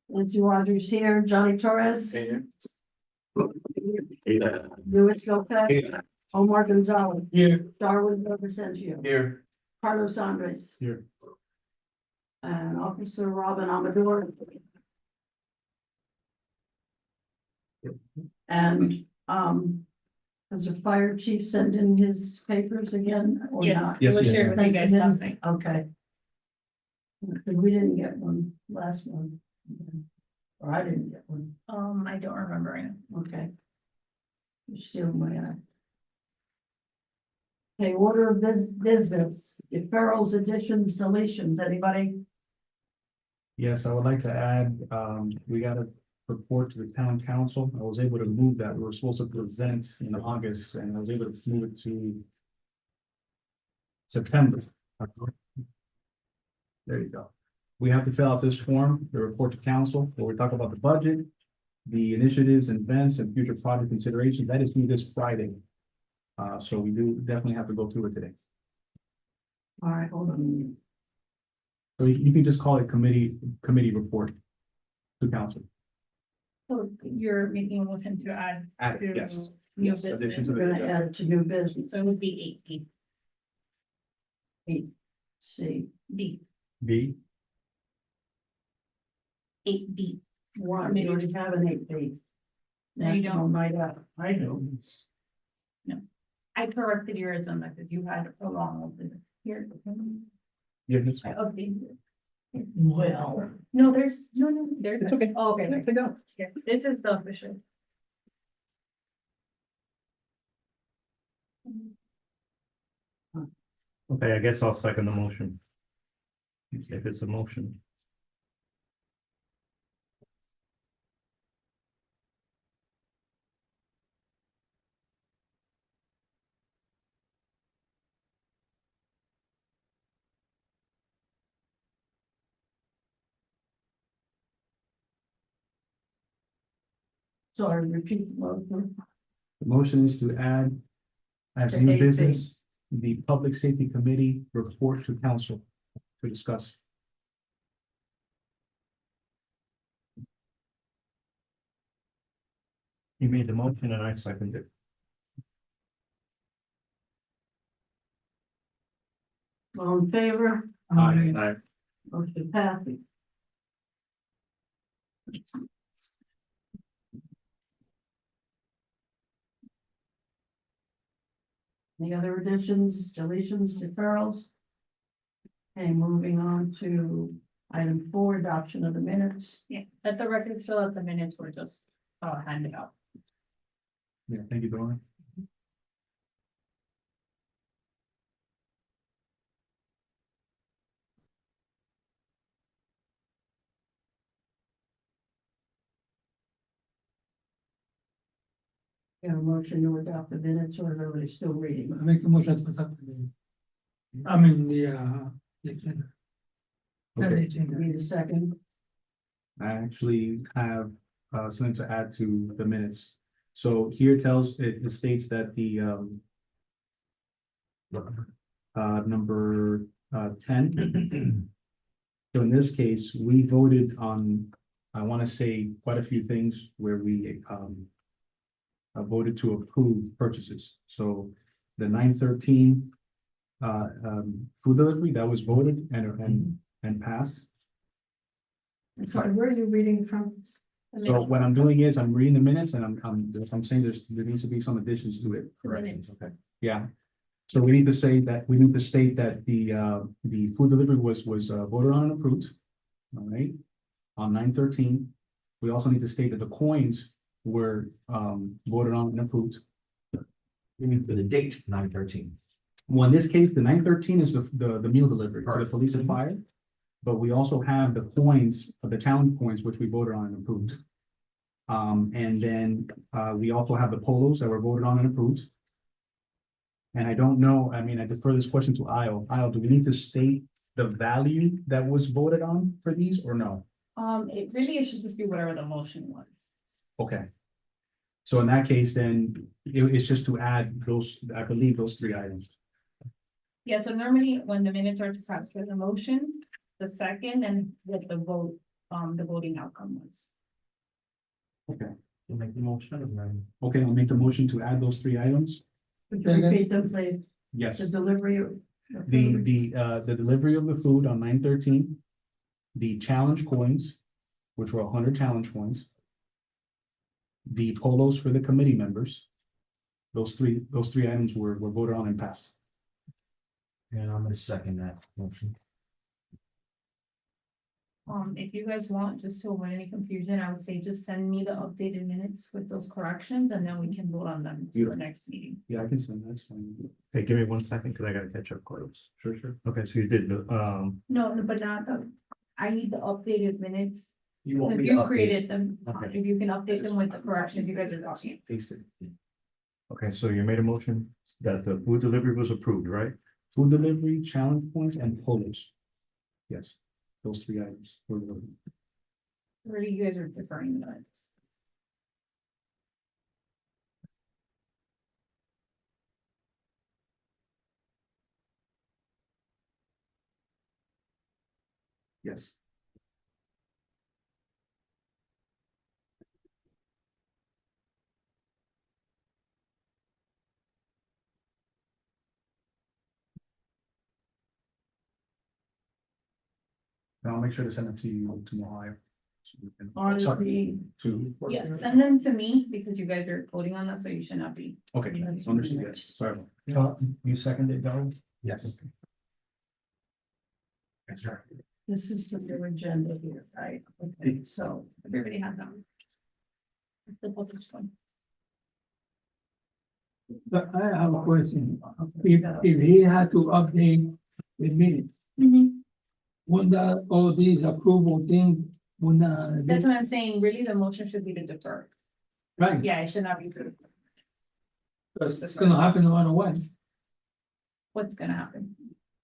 Nancy Rogers here, Johnny Torres, Here. Luis Lopez, Omar Gonzalez, Here. Darwin Vicencio, Here. Carlos Andres. Here. And Officer Robin Amador. And, has the fire chief sent in his papers again or Yes, not? it was Yes, yes. shared with you guys last night. Okay. We didn't get one last one. Or I didn't get one, I don't remember right now. okay. You're still my eye. Okay, order of business, deferrals, additions, deletions, anybody? Yes, I would like to add, we got a report to the town council. I was able to move that. We were supposed to present in August and I was able to move it to September. There you go. We have to fill out this form, the report to council, where we talk about the budget, the initiatives and events and future project considerations. That is due this Friday. So we do definitely have to go through it today. All right, hold on a minute. So you can just call it committee report to council. So you're making a motion to add Add, to yes. new Yes, addition business. to We're gonna add to new business, So it would be 8C, B, B, 8B. one, we already have an 8B. No, you don't. Night out, I know. I corrected yours on that because you had a long one. Here. yeah, that's I updated it. Well. No, there's, there's. It's okay. Oh, okay, It's okay. here. This is the official. Okay, I guess I'll second the motion. If it's a motion. Sorry, repeat the motion. The motion is to add as To new 8B. business, the Public Safety Committee report to council to discuss. You made the motion and I seconded it. All in favor? Aye. Motion passes. Any other additions, deletions, deferrals? Okay, moving on to item 4, adoption of the minutes. Yeah, let the record show that the minutes were just handed out. Yeah, thank you, Dora. Got a motion to adopt the minutes, or are they still reading? I make a motion to adopt the, I mean, the agenda. Not the Okay. agenda. Need a second? I actually have something to add to the minutes. So here it states that the number 10. So in this case, we voted on, I want to say quite a few things where we voted to approve purchases. So the 913 food delivery that was voted and passed. I'm sorry, where are you reading from? The So minutes. what I'm doing is I'm reading the minutes and I'm saying there needs to be some additions to it. Corrections, okay. Yeah. So we need to state that the food delivery was voted on and approved. All right. On 913. We also need to state that the coins were voted on and approved. You mean for the date, 9/13? Well, in this case, the 913 is the meal delivery to the Correct. police and fire. But we also have the coins, the challenge coins, which we voted on and approved. And then we also have the polos that were voted on and approved. And I don't know, I mean, I defer this question to Isle. Isle, do we need to state the value that was voted on for these or no? It should just be whatever the motion was. Okay. So in that case, then it's just to add those, I believe, those 3 items. Yeah, so normally when the minutes are to capture the motion, the second and with the vote the voting outcome was. You make the motion, and then Okay, I'll make the motion to add those three items. Could you repeat them, please? Yes. The delivery of. The delivery of the food on 9/13. The challenge coins, which were 100 challenge coins. The polos for the committee members. Those three items were voted on and passed. and I'm gonna second that motion. If you guys want, just to avoid any confusion, I would say just send me the updated minutes with those corrections and then we can vote on them to the next meeting. Yeah, I can send that, that's fine. Hey, give me 1 second, because I gotta catch up, Carlos. Sure, sure. Okay, so you did the, No, but not the, I need the updated minutes. You want If me to you update? created them, Okay. if you can update them with the corrections you guys are talking. Paste it. okay, so you made a motion that the food delivery was approved, right? Food delivery, challenge points, and polos. Yes, those three items were voted. Where you guys are deferring the minutes. Yes. And I'll make sure to send it to you tomorrow. So we can- On sorry, the, to. Yeah, send them to me because you guys are voting on that, so you should not be. Okay, understood, yes, sorry. You seconded, Donald? Yes. That's right. this is the new agenda here, right? Okay, so Everybody has them. The postage one. But I have a question. If he had to update the minutes, would that, all these approval things, would not, That's what I'm saying, really, the motion should be to defer. right, Yeah, it should not be to, because it's gonna happen no matter what, what's gonna happen.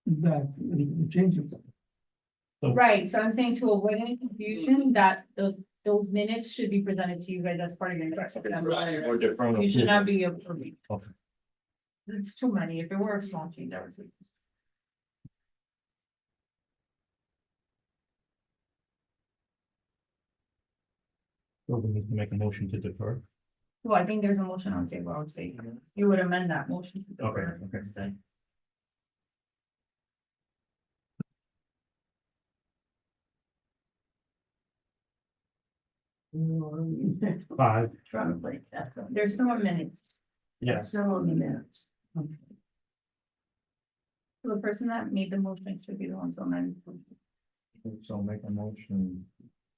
that it changes. Right, so I'm saying to avoid any confusion, that those minutes should be presented to you guys as part of your next. Or deferring You should approval. not be approving. Okay. It's too many, if it were a small change, I would say. So we need to make a motion to defer. Well, I think there's a motion on the table, I would say, you would amend that motion. to defer Okay, okay. instead. Five, trying to break that. up. There's still more minutes, yes. Still on the minutes. Okay. so the person that made the motion should be the one to amend. So make a motion.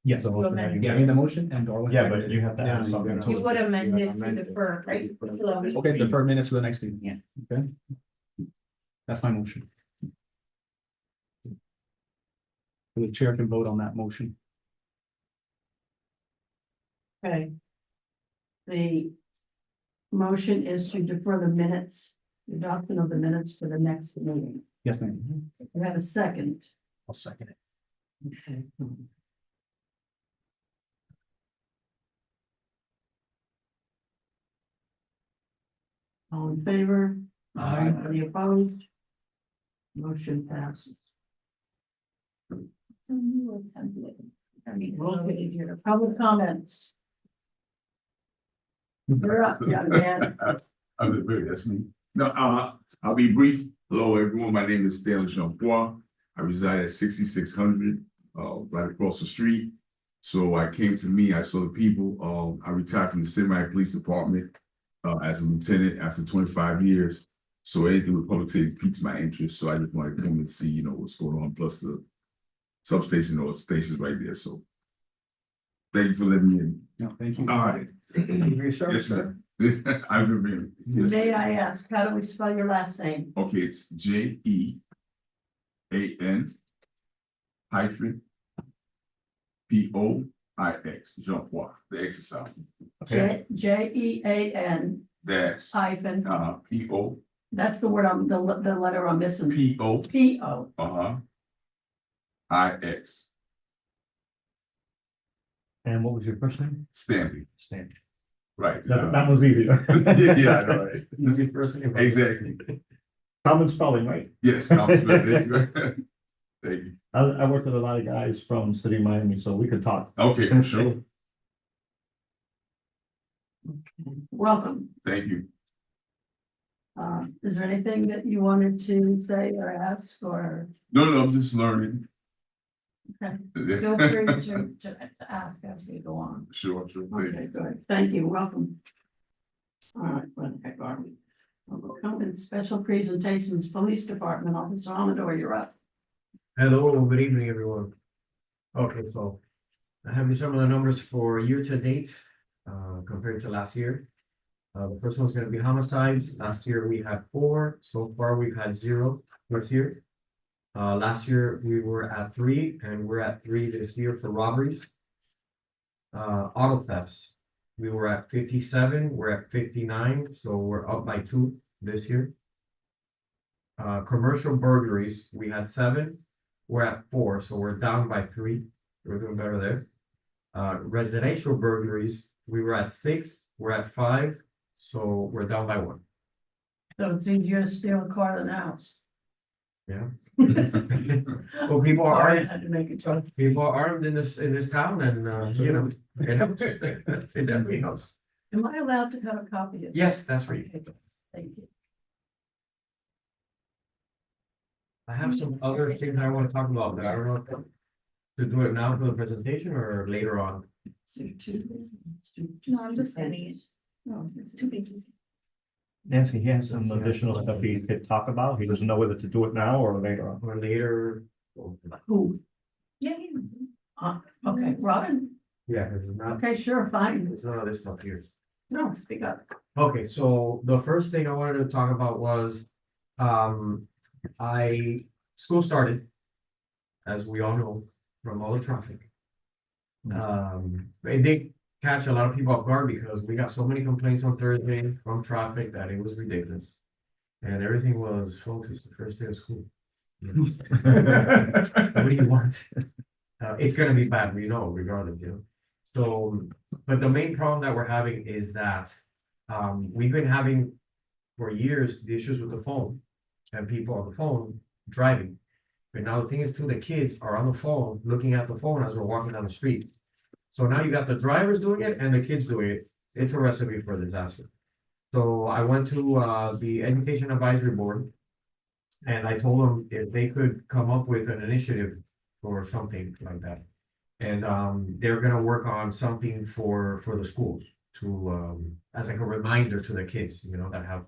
Yes, The motion that you yeah, I made. made the motion and Darla. Yeah, but you have to add Yeah, something gotta- You would amend you it gotta to amend it. defer, right? Okay, defer minutes to the next meeting. Yeah. Okay. That's my motion. The chair can vote on that motion. Okay. The motion is to defer the minutes, the adoption of the minutes to the next meeting. Yes, ma'am. We have a second. I'll second it. Okay. All in favor? Aye. Any opposed? Motion passes. So you will template. I mean, Okay, here, public comments. You're up, young man. That's me. No, I'll be brief. Hello, everyone. My name is Stanley Jean-Bois. I reside at 6600, right across the street. So I came to me, I saw the people, I retired from the City Police Department as a lieutenant after 25 years. So anything with public safety piques my interest. So I just wanted to come and see, what's going on, plus the substation or stations right there. So thank you for letting me in. No, thank you. All right. Yes, ma'am. I've been. Yes, May ma'am. I ask, how do we spell your last name? Okay, it's JEAN hyphen POIX, Jean-Paul, the exercise, Okay, Jean dash, hyphen, PO, that's the word I'm, the letter I'm missing. PO, P-O. IX, and what was your first name? Stanley, Stan. right. That was easy. Yeah, I know, right. Easy first name. Exactly. Common spelling, right? Yes. Thank you. I work with a lot of guys from City of Miami, so we could talk. Okay, sure. Welcome. Thank you. Is there anything that you wanted to say or ask or? No, I'm just learning. Okay. Feel free to ask as we go on. Sure, thank Okay, you. good. Thank you. Welcome. All right, where the heck are we? Welcome Special Presentations, Police Department, Officer Amador, you're up. Hello, good evening, everyone. Okay, so I have you some of the numbers for year to date, compared to last year. The first one's gonna be homicides. Last year we had 4, so far we've had 0 this year. Last year we were at 3, and we're at 3 this year for robberies. Auto thefts, we were at 57, we're at 59, so we're up by 2 this year. Commercial burglaries, we had 7, we're at 4, so we're down by 3. We're doing better there. Residential burglaries, we were at 6, we're at 5, so we're down by 1. So it's easier to steal a car than a house. Yeah. Well, people are Sorry, I armed, had to make a choice. people are armed in this town, and you know, it helps. It definitely helps. Am I allowed to have a copy of? Yes, that's right. Okay, thank you. I have some other things I want to talk about, but I don't know if to do it now for the presentation or later on. No, I'm just sending it. No, 2 pages. Nancy, he has some additional stuff he could talk about. He doesn't know whether to do it now or later on. Or later. Who? Yeah. Okay, Robin? Yeah, this is not, Okay, sure, fine. it's none of this stuff here. No, speak up. Okay, so the first thing I wanted to talk about was, school started, as we all know, from all the traffic. It did catch a lot of people off guard because we got so many complaints on Thursday from traffic that it was ridiculous. And everything was, folks, it's the first day of school. What do you want? It's gonna be bad, we know, regardless, you know. So, but the main problem that we're having is that, we've been having for years the issues with the phone and people on the phone driving. But now the thing is too, the kids are on the phone, looking at the phone as we're walking down the street. So now you got the drivers doing it and the kids doing it. It's a recipe for disaster. So I went to the Education Advisory Board. And I told them if they could come up with an initiative or something like that. And they're gonna work on something for the schools to as like a reminder to the kids, you know, that have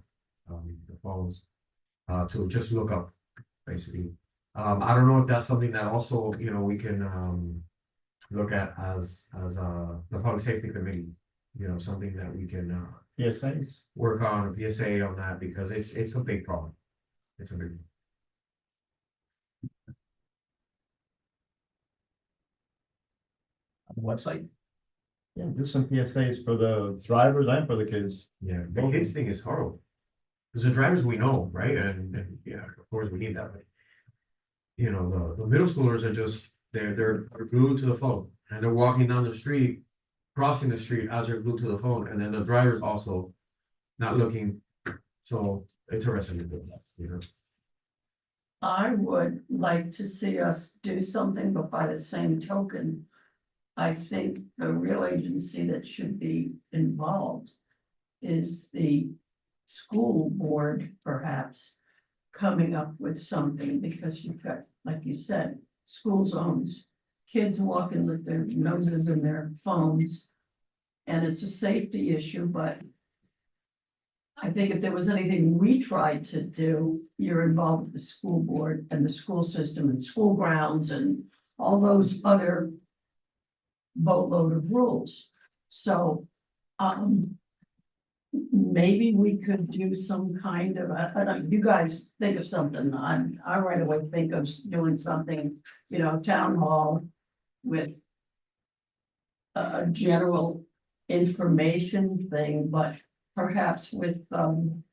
the phones. To just look up, basically. I don't know if that's something that also, you know, we can look at as the Public Safety Committee. You know, something that we can Yes, thanks. work on, a PSA on that, because it's a big problem. It's a big. On the website. Yeah, do some PSAs for the drivers and for the kids. Yeah, the kids thing is horrible. Because the drivers we know, right? And yeah, of course we need that, but. You know, the middle schoolers are just, they're glued to the phone and they're walking down the street, crossing the street as they're glued to the phone, and then the driver's also not looking. So it's a recipe for that, you know? I would like to see us do something, but by the same token, I think the real agency that should be involved is the school board, perhaps, coming up with something, because you've got, like you said, school zones, kids walking with their noses in their phones, and it's a safety issue, but I think if there was anything we tried to do, you're involved with the school board and the school system and school grounds and all those other boatload of rules. So, maybe we could do some kind of, I don't, you guys think of something, I right away think of doing something, you know, town hall with a general information thing, but perhaps with, don't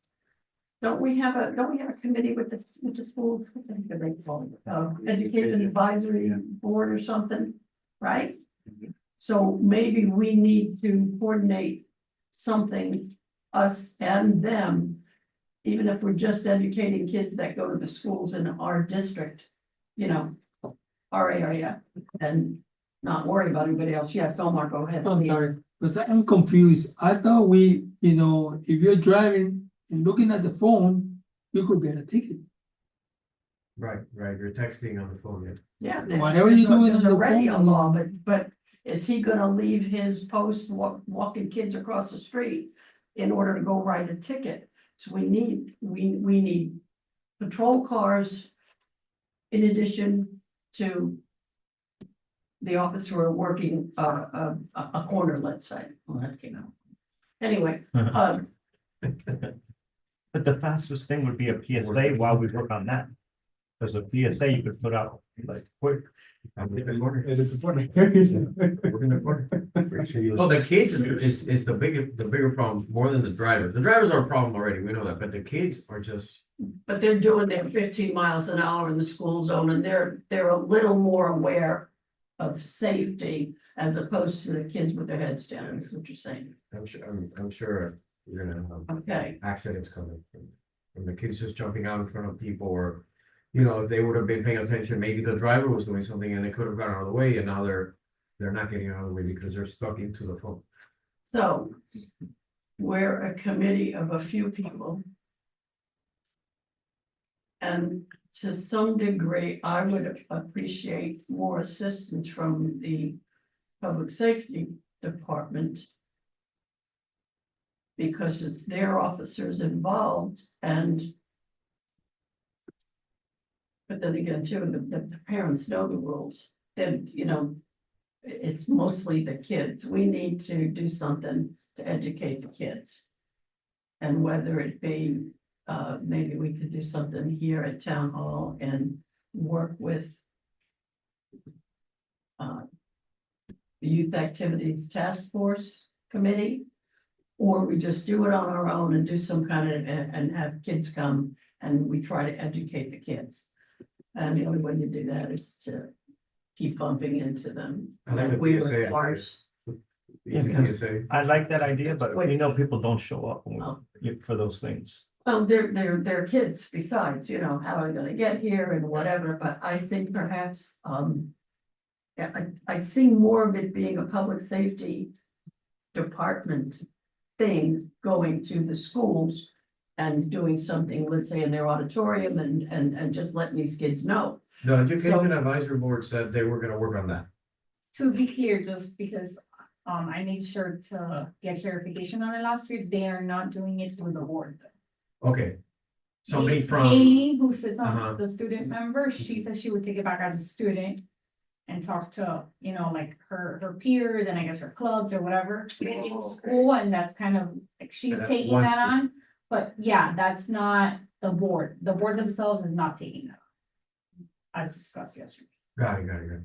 we have a committee with the schools, what the heck do they call it? Education Advisory Board or something, right? So maybe we need to coordinate something, us and them, even if we're just educating kids that go to the schools in our district, you know, our area and not worry about anybody else. Yes, Omar, go ahead. I'm please. sorry, because I'm confused. I thought we, if you're driving and looking at the phone, you could get a ticket. Right, you're texting on the phone, yeah. Yeah. Whatever you do There's in the already a phone. law, but is he gonna leave his post walking kids across the street in order to go write a ticket? So we need patrol cars in addition to the officer working a corner, let's say. Well, that came out. Anyway, But the fastest thing would be a PSA while we work on that. Because a PSA you could put out like quick. It is important. Well, the kids is the bigger problem, more than the drivers. The drivers are a problem already, we know that, but the kids are just. but they're doing their 15 miles an hour in the school zone and they're a little more aware of safety as opposed to the kids with their heads down, is what you're saying. I'm sure you're gonna have Okay, accidents coming from the kids just jumping out in front of people or. You know, if they would have been paying attention, maybe the driver was doing something and they could have gotten out of the way and now they're not getting out of the way because they're stuck into the phone. so we're a committee of a few people. And to some degree, I would appreciate more assistance from the public safety department. Because it's their officers involved and. But then again, too, the parents know the rules, then, it's mostly the kids. We need to do something to educate the kids. And whether it be, maybe we could do something here at town hall and work with the Youth Activities Task Force Committee. Or we just do it on our own and do some kind of, and have kids come and we try to educate the kids. And the only way you do that is to keep bumping into them. I like the We PSA. were ours. Easy because- PSA. I like that idea, but people don't show up Oh. for those things. Well, they're kids besides, how are they gonna get here and whatever, but I think perhaps, yeah, I see more of it being a public safety department thing going to the schools and doing something, let's say in their auditorium and just letting these kids know. The Education Advisory Board said they were gonna work on that. To be clear, just because, I made sure to get clarification on it last week, they are not doing it through the board. Okay. Somebody It's from, Amy, who sits Uh-huh. on the student member, she said she would take it back as a student. And talk to, like her peers and I guess her clubs or whatever in school, and that's kind of, like, she's that's taking one that student. on. But yeah, that's not the board, the board themselves is not taking that. As discussed yesterday. got it.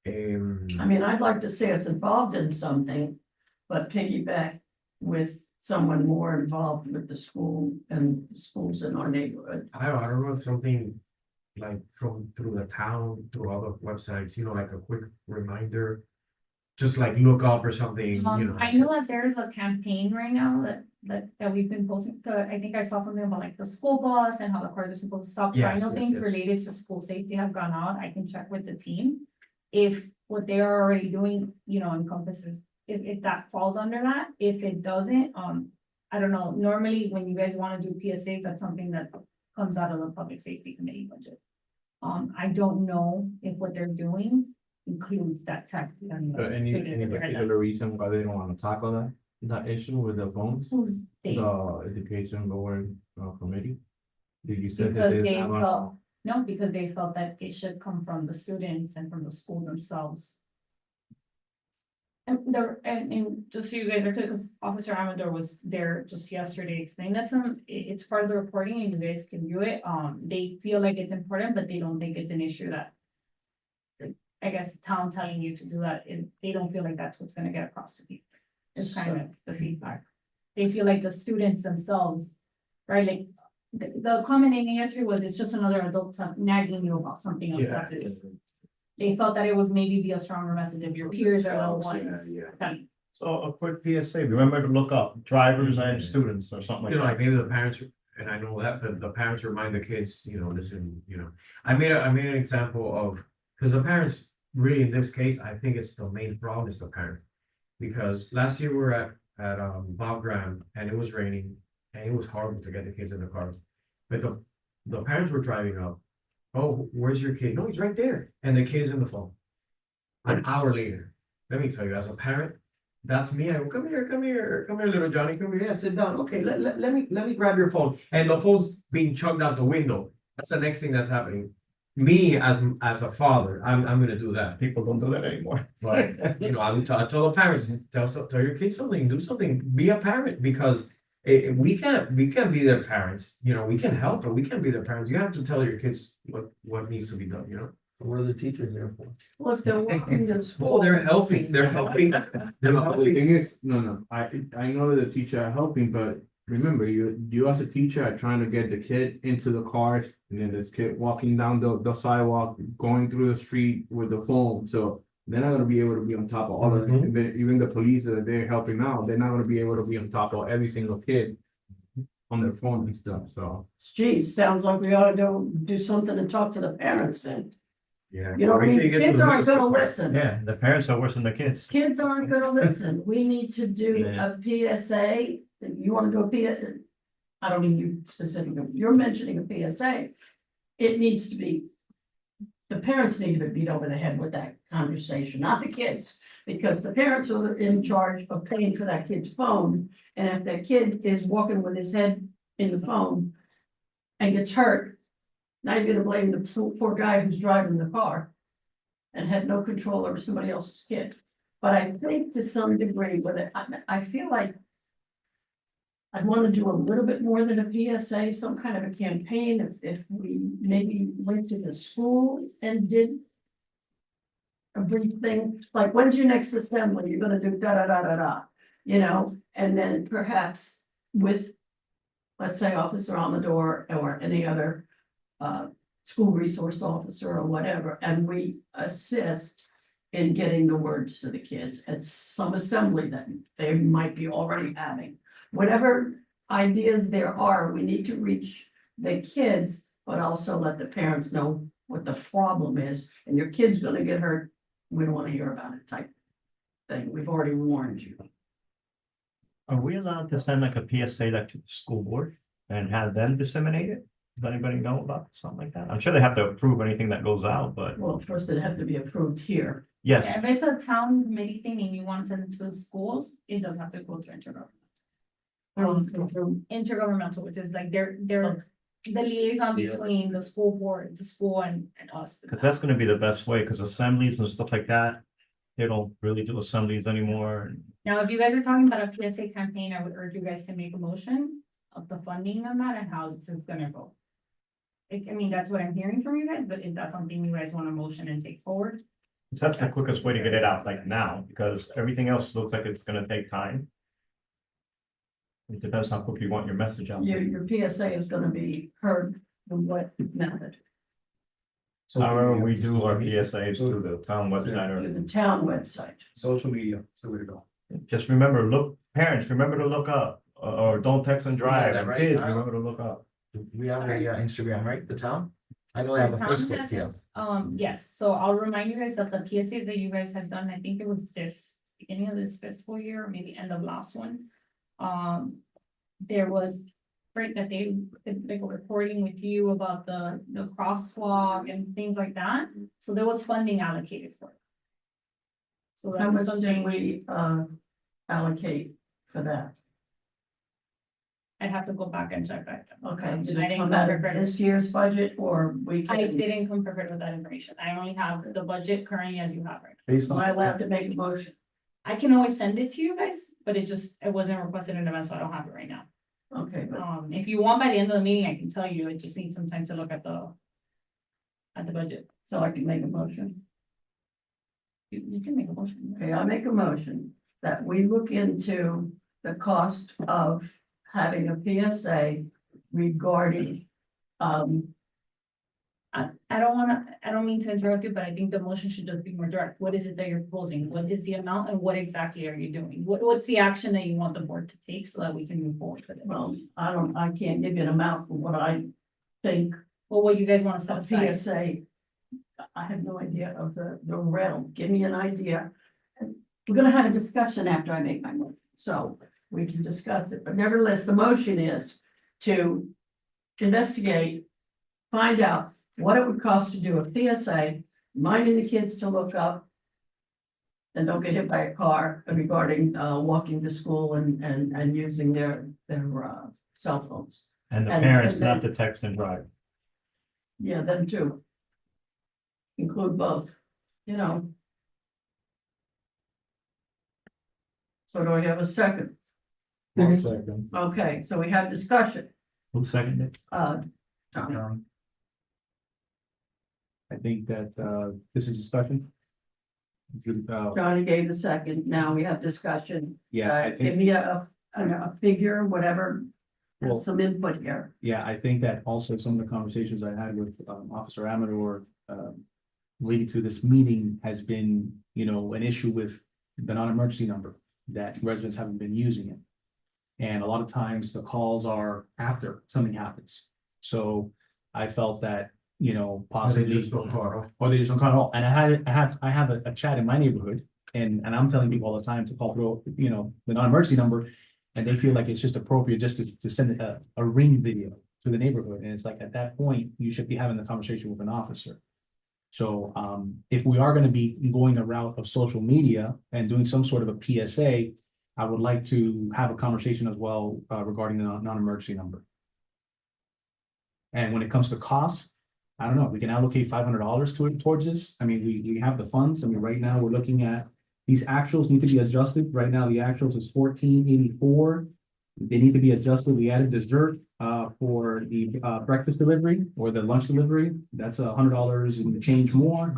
I mean, I'd like to see us involved in something, but piggyback with someone more involved with the school and schools in our neighborhood. I don't know if something like through the town, through other websites, like a quick reminder. Just like look up or something, I know that there's a campaign right now that we've been posting, I think I saw something about like the school bus and how the cars are supposed to stop. So I Yes, know yes, things yes. related to school safety have gone out, I can check with the team. If what they are already doing, encompasses, if that falls under that, if it doesn't, I don't know, normally when you guys wanna do PSAs, that's something that comes out of the public safety committee budget. I don't know if what they're doing includes that tax. Any particular reason why they don't want to tackle that issue with the phones? Who's they? The education board committee? Did you say that Because they they have felt, no, because they felt that it should come from the students and from the schools themselves. And just so you guys are clear, because Officer Amador was there just yesterday explaining that to them, it's part of the reporting and you guys can view it, they feel like it's important, but they don't think it's an issue that. I guess the town telling you to do that, they don't feel like that's what's gonna get across to people. It's kind of the feedback. They feel like the students themselves, right, like, the comment yesterday was, it's just another adult nagging you about something else. Yeah. They felt that it was maybe be a stronger message if your peers are the Themselves, ones. yeah. telling. So a quick PSA, remember to look up drivers and students or something like Like that. maybe the parents, and I know that, but the parents remind the kids, listen, I made an example of, Because the parents, really in this case, I think it's the main problem is the parent. Because last year we were at Bob Graham and it was raining and it was horrible to get the kids in the car. But the parents were driving up. Oh, where's your kid? No, he's right there. And the kid's in the phone. An hour later, let me tell you, as a parent, that's me. I go, come here, little Johnny, come here. Yeah, sit down. Okay, let me grab your phone. And the phone's being chucked out the window. That's the next thing that's happening. Me as a father, I'm gonna do that. People don't do that anymore. But you know, I tell the parents, tell your kids something, do something, be a parent because we can't be their parents. You know, we can help, but we can't be their parents. You have to tell your kids what needs to be done. You know. What are the teachers there for? Well, if they're walking to Oh, school. they're helping. They're helping. They're The helping. thing is, no, I know that the teacher are helping, but remember, you as a teacher are trying to get the kid into the cars, and then this kid walking down the sidewalk, going through the street with the phone, so they're not gonna be able to be on top of all of it. And then even the police that they're helping out, they're not gonna be able to be on top of every single kid on their phone and stuff, so. Geez, sounds like we ought to do something and talk to the parents then. Yeah. You know what I Wait till mean? you get to Kids the aren't middle gonna school part. listen. Yeah, the parents are worse than the kids. Kids aren't gonna listen. We need to do a PSA. You wanna do a I don't mean you specifically, you're mentioning a PSA. It needs to be. The parents need to be beat over the head with that conversation, not the kids. Because the parents are in charge of paying for that kid's phone. And if that kid is walking with his head in the phone and gets hurt, now you're gonna blame the poor guy who's driving the car and had no control over somebody else's kid. But I think to some degree, I feel like I'd want to do a little bit more than a PSA, some kind of a campaign, if we maybe went to the school and did a brief thing, like, when's your next assembly? You're gonna do da. You know, and then perhaps with, let's say, Officer Amador or any other school resource officer or whatever, and we assist in getting the words to the kids at some assembly that they might be already having. Whatever ideas there are, we need to reach the kids, but also let the parents know what the problem is, and your kid's gonna get hurt, we don't wanna hear about it type thing, we've already warned you. Are we allowed to send like a PSA like to the school board and have them disseminate it? Does anybody know about something like that? I'm sure they have to approve anything that goes out, but Well, first it'd have to be approved here. yes. If it's a town committee thing and you want to send it to the schools, it does have to go to intergovernmental, which is like they're the liaison between the school board, the school and us. Cause that's gonna be the best way, cause assemblies and stuff like that, they don't really do assemblies anymore. Now, if you guys are talking about a PSA campaign, I would urge you guys to make a motion of the funding on that and how this is gonna go. I mean, that's what I'm hearing from you guys, but is that something you guys want to motion and take forward? 'Cause that's the quickest way to get it out, like now, because everything else looks like it's gonna take time. It depends how quick you want your message out. Your PSA is gonna be heard in what method? However, we do our PSAs through the town website Through or the town website. Social media, so we go. just remember, parents, remember to look up, or don't text and drive, that right kids, now. remember to look up. We have a Instagram, right, the town? I know they have a The town Facebook, has yeah. its, yes, so I'll remind you guys that the PSAs that you guys have done, I think it was this beginning of this fiscal year, or maybe end of last one. There was, right, that they were reporting with you about the crosswalk and things like that, so there was funding allocated for it. So How that was much did something, we allocate for that? I'd have to go back and check that. Okay, did I it didn't come out of compare- this year's budget or we I can, didn't come prepared with that information, I only have the budget currently as you have it. Based am I on, allowed to make a motion? I can always send it to you guys, but it wasn't requested in advance, so I don't have it right now. Okay, but If you want by the end of the meeting, I can tell you, it just needs some time to look at the budget. so I can make a motion. You can make a motion. Okay, I make a motion that we look into the cost of having a PSA regarding, I don't mean to interrupt you, but I think the motion should just be more direct. What is it that you're proposing? What is the amount and what exactly are you doing? What's the action that you want the board to take so that we can move forward with it? well, I can't give you an amount for what I think Well, what you guys want to set a aside? PSA. I have no idea of the realm. Give me an idea. And we're gonna have a discussion after I make my motion, so we can discuss it. But nevertheless, the motion is to investigate, find out what it would cost to do a PSA, reminding the kids to look up and don't get hit by a car regarding walking to school and using their cell phones. And the And- parents and not then- to text and drive. Yeah, them too. Include both, you know. So do I have a second? Okay, so we have discussion, Who seconded? Johnny. I think that, this is discussion. Johnny gave the second, now we have discussion. Yeah, I Give think, me a figure, whatever, have Well- some input here. yeah, I think that also some of the conversations I had with, Officer Amador, leading to this meeting has been, you know, an issue with the non-emergency number, that residents haven't been using it. And a lot of times the calls are after something happens. So I felt that, you know, possibly. Or they just don't call at all. And I have a chat in my neighborhood and I'm telling people all the time to call through, you know, the non-emergency number. And they feel like it's just appropriate just to send a ring video to the neighborhood. And it's like, at that point, you should be having the conversation with an officer. So, if we are gonna be going a route of social media and doing some sort of a PSA, I would like to have a conversation as well, regarding the non-emergency number. And when it comes to costs, I don't know, we can allocate $500 towards this. I mean, we have the funds. I mean, right now, we're looking at, these actuals need to be adjusted. Right now, the actuals is $14.84. They need to be adjusted. We added dessert, for the, breakfast delivery or the lunch delivery. That's $100 and change more.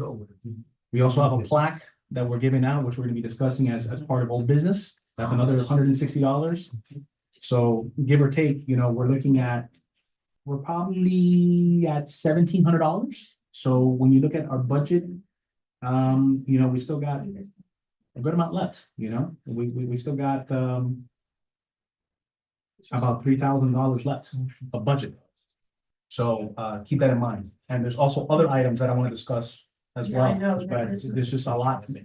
We also have a plaque that we're giving out, which we're gonna be discussing as part of old business. That's another $160. So give or take, you know, we're probably at $1,700. So when you look at our budget, you know, we still got a good amount left, you know, we still got, about $3,000 left of budget. So, keep that in mind. And there's also other items that I want to discuss as Yeah, I well, know, but this is- there's just a lot to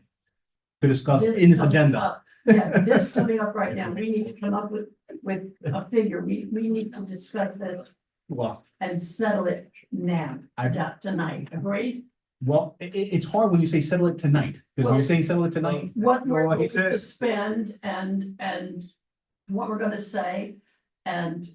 discuss This in this coming agenda. up- Yeah, this coming up right now, we need to come up with a figure, we need to discuss that Well, and settle it now, I- tonight, agreed? it's hard when you say settle it tonight, because when Well- you're saying settle it tonight, What we're Well, he going to said- spend and what we're gonna say. And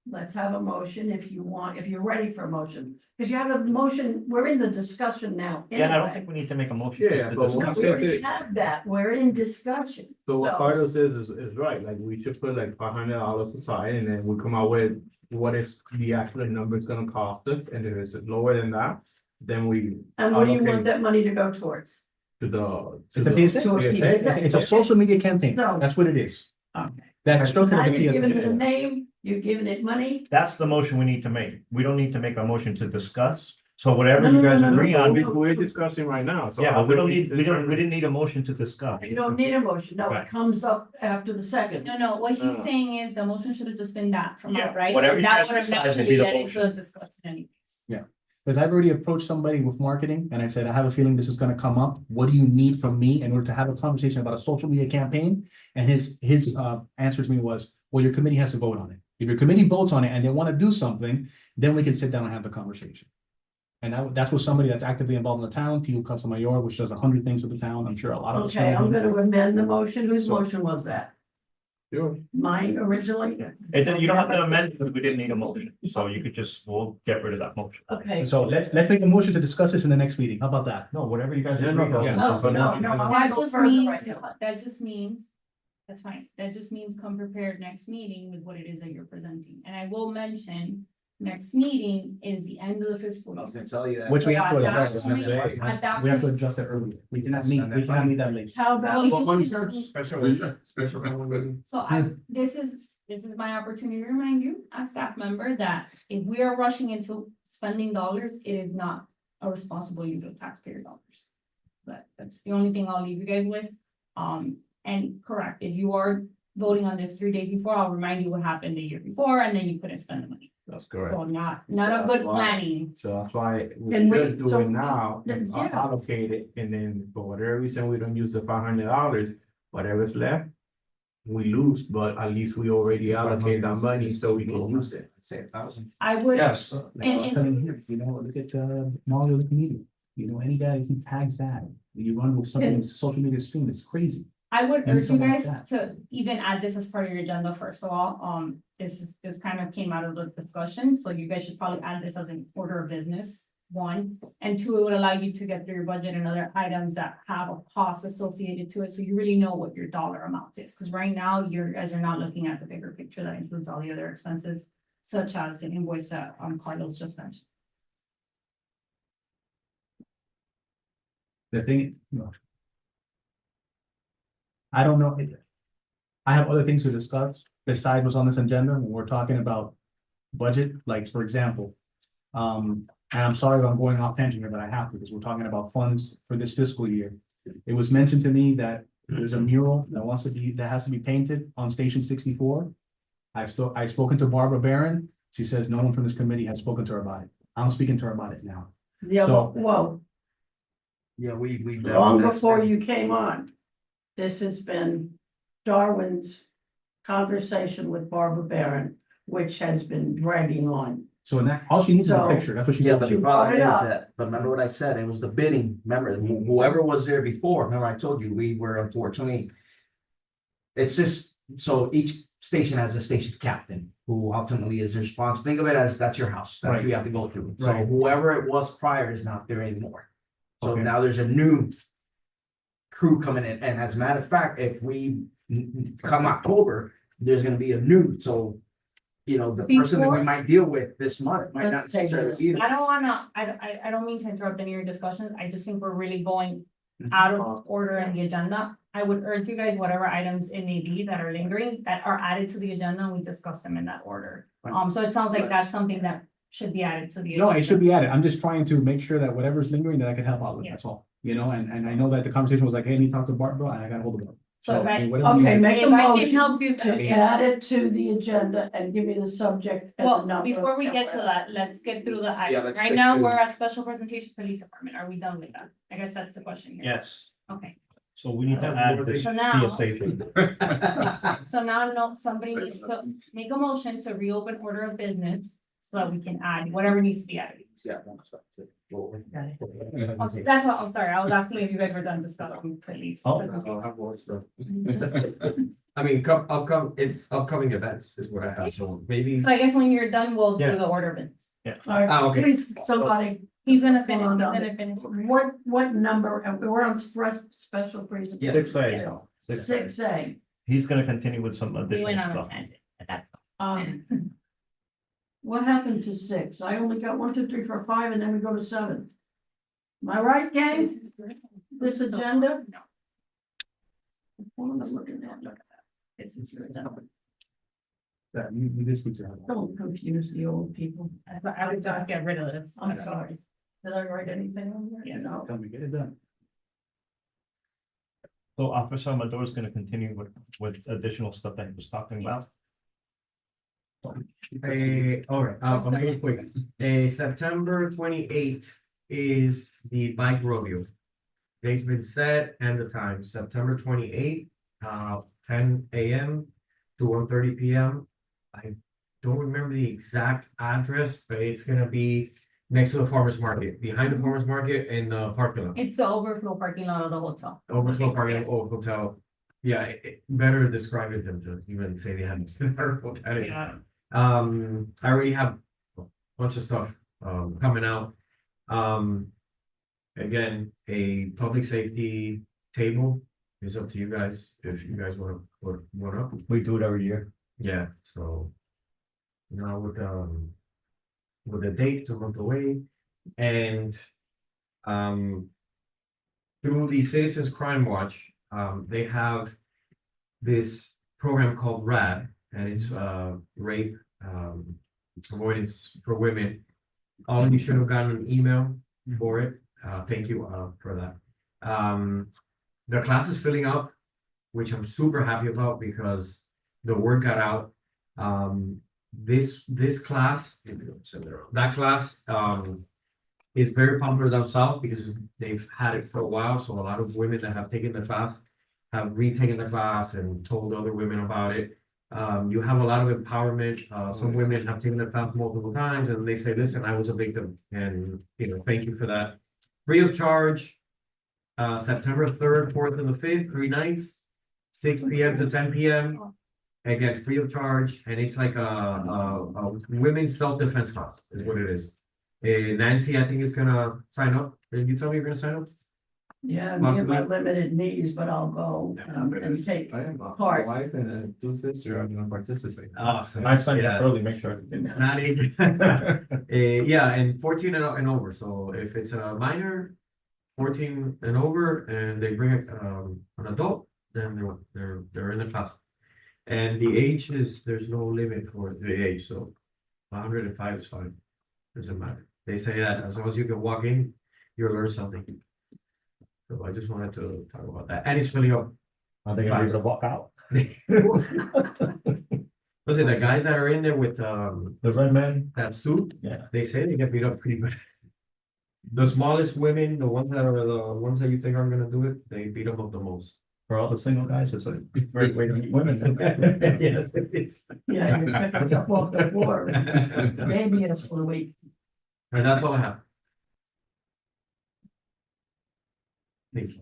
let's have a motion if you want, if you're ready for a motion, because you have a motion, we're in the discussion now. Yeah, I don't anyway. think we need to make a motion. Yeah, just to but discuss We it. already have that, we're in discussion. So what So- Carlos says is right, like we should put like $500 aside and then we come out with what is the actual number it's gonna cost us, and if it's lower than that, then we And what do you allocate want that money to go towards? to the. it's a PSA. To a PSA. It's a social media campaign. No. That's what it is. Okay. That's structured Now like a you've given it a PSA. name, you've given it money. That's the motion we need to make. We don't need to make a motion to discuss. So whatever No, you no, guys no, no, agree no, on. no. We're discussing right now, so. Yeah, but we don't need, we don't. didn't need a motion to discuss. You don't need a motion, no, it Right. comes up after the second. No, what he's No. saying is the motion should have just been that from Yeah, us, right? whatever you That guys would have decide to naturally be the led into motion. a discussion anyways. Because I've already approached somebody with marketing and I said, I have a feeling this is gonna come up. What do you need from me in order to have a conversation about a social media campaign? And his answer to me was, well, your committee has to vote on it. If your committee votes on it and they want to do something, then we can sit down and have the conversation. And that's what somebody that's actively involved in the town, Tio Casamayor, which does 100 things for the town. I'm sure a lot of us. Okay, know I'm him. gonna amend the motion, whose So- motion was that? Sure. Mine originally? And then you don't have to amend because we didn't need a motion. So you could just, we'll get rid of that motion. Okay. So let's make a motion to discuss this in the next meeting. How about that? No, whatever you guys Yeah, agree no, on. yeah. No, But no, no, I wanna That go just further means, right now. that's fine, that just means come prepared next meeting with what it is that you're presenting, and I will mention. Next meeting is the end of the fiscal I was year. gonna tell you that. Which we have to At that adjust. point- at that We have to point- adjust it earlier. We cannot meet that late. How Well, about, you can- Special. So this is my opportunity to remind you, as staff member, that if we are rushing into spending dollars, it is not a responsible use of taxpayer dollars. But that's the only thing I'll leave you guys with. And correct, if you are voting on this 3 days before, I'll remind you what happened the year before, and then you couldn't spend the money. That's correct. So not a good planning. So that's why we Can we- should do so- it now, then, and yeah. allocate it, and then for whatever reason, we don't use the $500, whatever's left. We lose, but at least we already allocate that money so we can use it. Say 1,000. I would, Yes, Like I was telling you, you know, look at Mario the comedian, you know, any guy who tags that, you run with something, social media stream, it's crazy. I would And urge you something like guys that. to even add this as part of your agenda first of all. This kind of came out of the discussion, so you guys should probably add this as an order of business, one. And two, it would allow you to get through your budget and other items that have a cost associated to it, so you really know what your dollar amount is. Because right now, you guys are not looking at the bigger picture that includes all the other expenses, such as the invoice that Carlos just mentioned. The thing. I don't know. I have other things to discuss besides what's on this agenda when we're talking about budget, like, for example. And I'm sorry if I'm going off tangent here, but I have to, because we're talking about funds for this fiscal year. It was mentioned to me that there's a mural that has to be painted on Station 64. I've spoken to Barbara Barron. She says no one from this committee has spoken to her about it. I'm speaking to her about it now. Yeah, So- well, Yeah, we. long before you came on, this has been Darwin's conversation with Barbara Barron, which has been dragging on. So in that, all she needs is a So- picture. That's what she Yeah, told but me. the problem brought it is up. that, but remember what I said, it was the bidding, remember, whoever was there before, remember I told you, we were unfortunately. It's just, so each station has a station captain, who ultimately is responsible, think of it as, that's your house, that's what you have to go through. So Right. whoever it was prior is not there anymore. So Okay. now there's a new crew coming in, and as a matter of fact, if we come October, there's gonna be a new, so. You know, the person that we Before- might deal with this month might not Let's take necessarily this. be. I don't wanna, I don't mean to interrupt any of your discussions, I just think we're really going out of order in the agenda. I would urge you guys, whatever items it may be that are lingering, that are added to the agenda, and we discuss them in that order. So it sounds like that's something that should be added to the. No, it agenda. should be added. I'm just trying to make sure that whatever's lingering that I can help out with, Yeah. that's all. You know, and I know that the conversation was like, hey, I need to talk to Barbara, and I got hold of her. So, I mean, right. whatever you- Okay, make a If I can motion help you to to, add it to the agenda and give me the subject and the well, number. before we get to that, let's get through the items. let's Right stick now, to- we're at special presentation police department. Are we done with that? I guess that's the question here. Yes, Okay, so we need to add this So now- PSA thing. so now, no, somebody needs to make a motion to reopen order of business so that we can add whatever needs to be added. Yeah. Oh, that's what, I'm sorry, I was asking if you guys were done discussing police. Oh, presentation. I'll have more stuff. I mean, upcoming events is what I have, so maybe. So I guess when you're done, we'll do Yeah. the order of business. All right, Okay. please, somebody, He's gonna finish, Hold he's on. gonna finish. what number, and we're on special presentation. 6A. 6A. He's gonna continue with some We additional went on a stuff. tangent, but that's. What happened to 6? I only got 1, 2, 3, 4, 5, and then we go to 7. Am I right, gang? This agenda? No. What am I looking at? This is your agenda. That you did speak to her. Don't confuse the old people. I would just get rid of this. I'm sorry. Did I write anything on there? Yes. No. Tell me, get it done. So Officer Amador is gonna continue with additional stuff that he was talking about. All right, I'm real quick. September 28th is the bike rodeo. Date's been set and the time, September 28th, 10 AM to 1:30 PM. I don't remember the exact address, but it's gonna be next to the farmer's market, behind the farmer's market in the parking lot. It's the overflow parking lot of the hotel. Overflow parking, or hotel. Yeah, better describe it than to even say they have. Yeah. I already have a bunch of stuff, coming out. Again, a public safety table is up to you guys, if you guys wanna put one up. We do it every year. Yeah, so. Now with the date, it's a month away, and. Through the Citizens Crime Watch, they have this program called RAD, and it's rape avoidance for women. All of you should have gotten an email for it. Thank you for that. The class is filling up, which I'm super happy about because the word got out. this class, that class, is very popular down south because they've had it for a while, so a lot of women that have taken the class have retaken the class and told other women about it. You have a lot of empowerment, some women have taken the class multiple times and they say, listen, I was a victim, and, thank you for that. Free of charge, September 3rd, 4th, and the 5th, 3 nights, 6 p.m. to 10 p.m. Again, free of charge, and it's like a women's self-defense class is what it is. Nancy, I think is gonna sign up. Did you tell me you're gonna sign up? Yeah, me and my Possibly. limited needs, but I'll go and take I have a part. wife and a two sister are gonna participate. Awesome. I signed up early, make sure. Not even. Yeah, and 14 and over, so if it's a minor, 14 and over, and they bring an adult, then they're in the class. And the age there's no limit for the age, so 105 is fine, doesn't matter. They say that as long as you can walk in, you'll learn something. So I just wanted to talk about that, and it's filling up. Are they gonna be able to walk out? Listen, the guys that are in there with The red man? that suit, Yeah. they say they get beat up pretty good. The smallest women, the ones that are the ones that you think aren't gonna do it, they beat them up the most. For all the single guys, it's a great way to meet women. Yes, it is. Yeah, you pick us up off the floor, maybe it's for a week. And that's all I have. Please.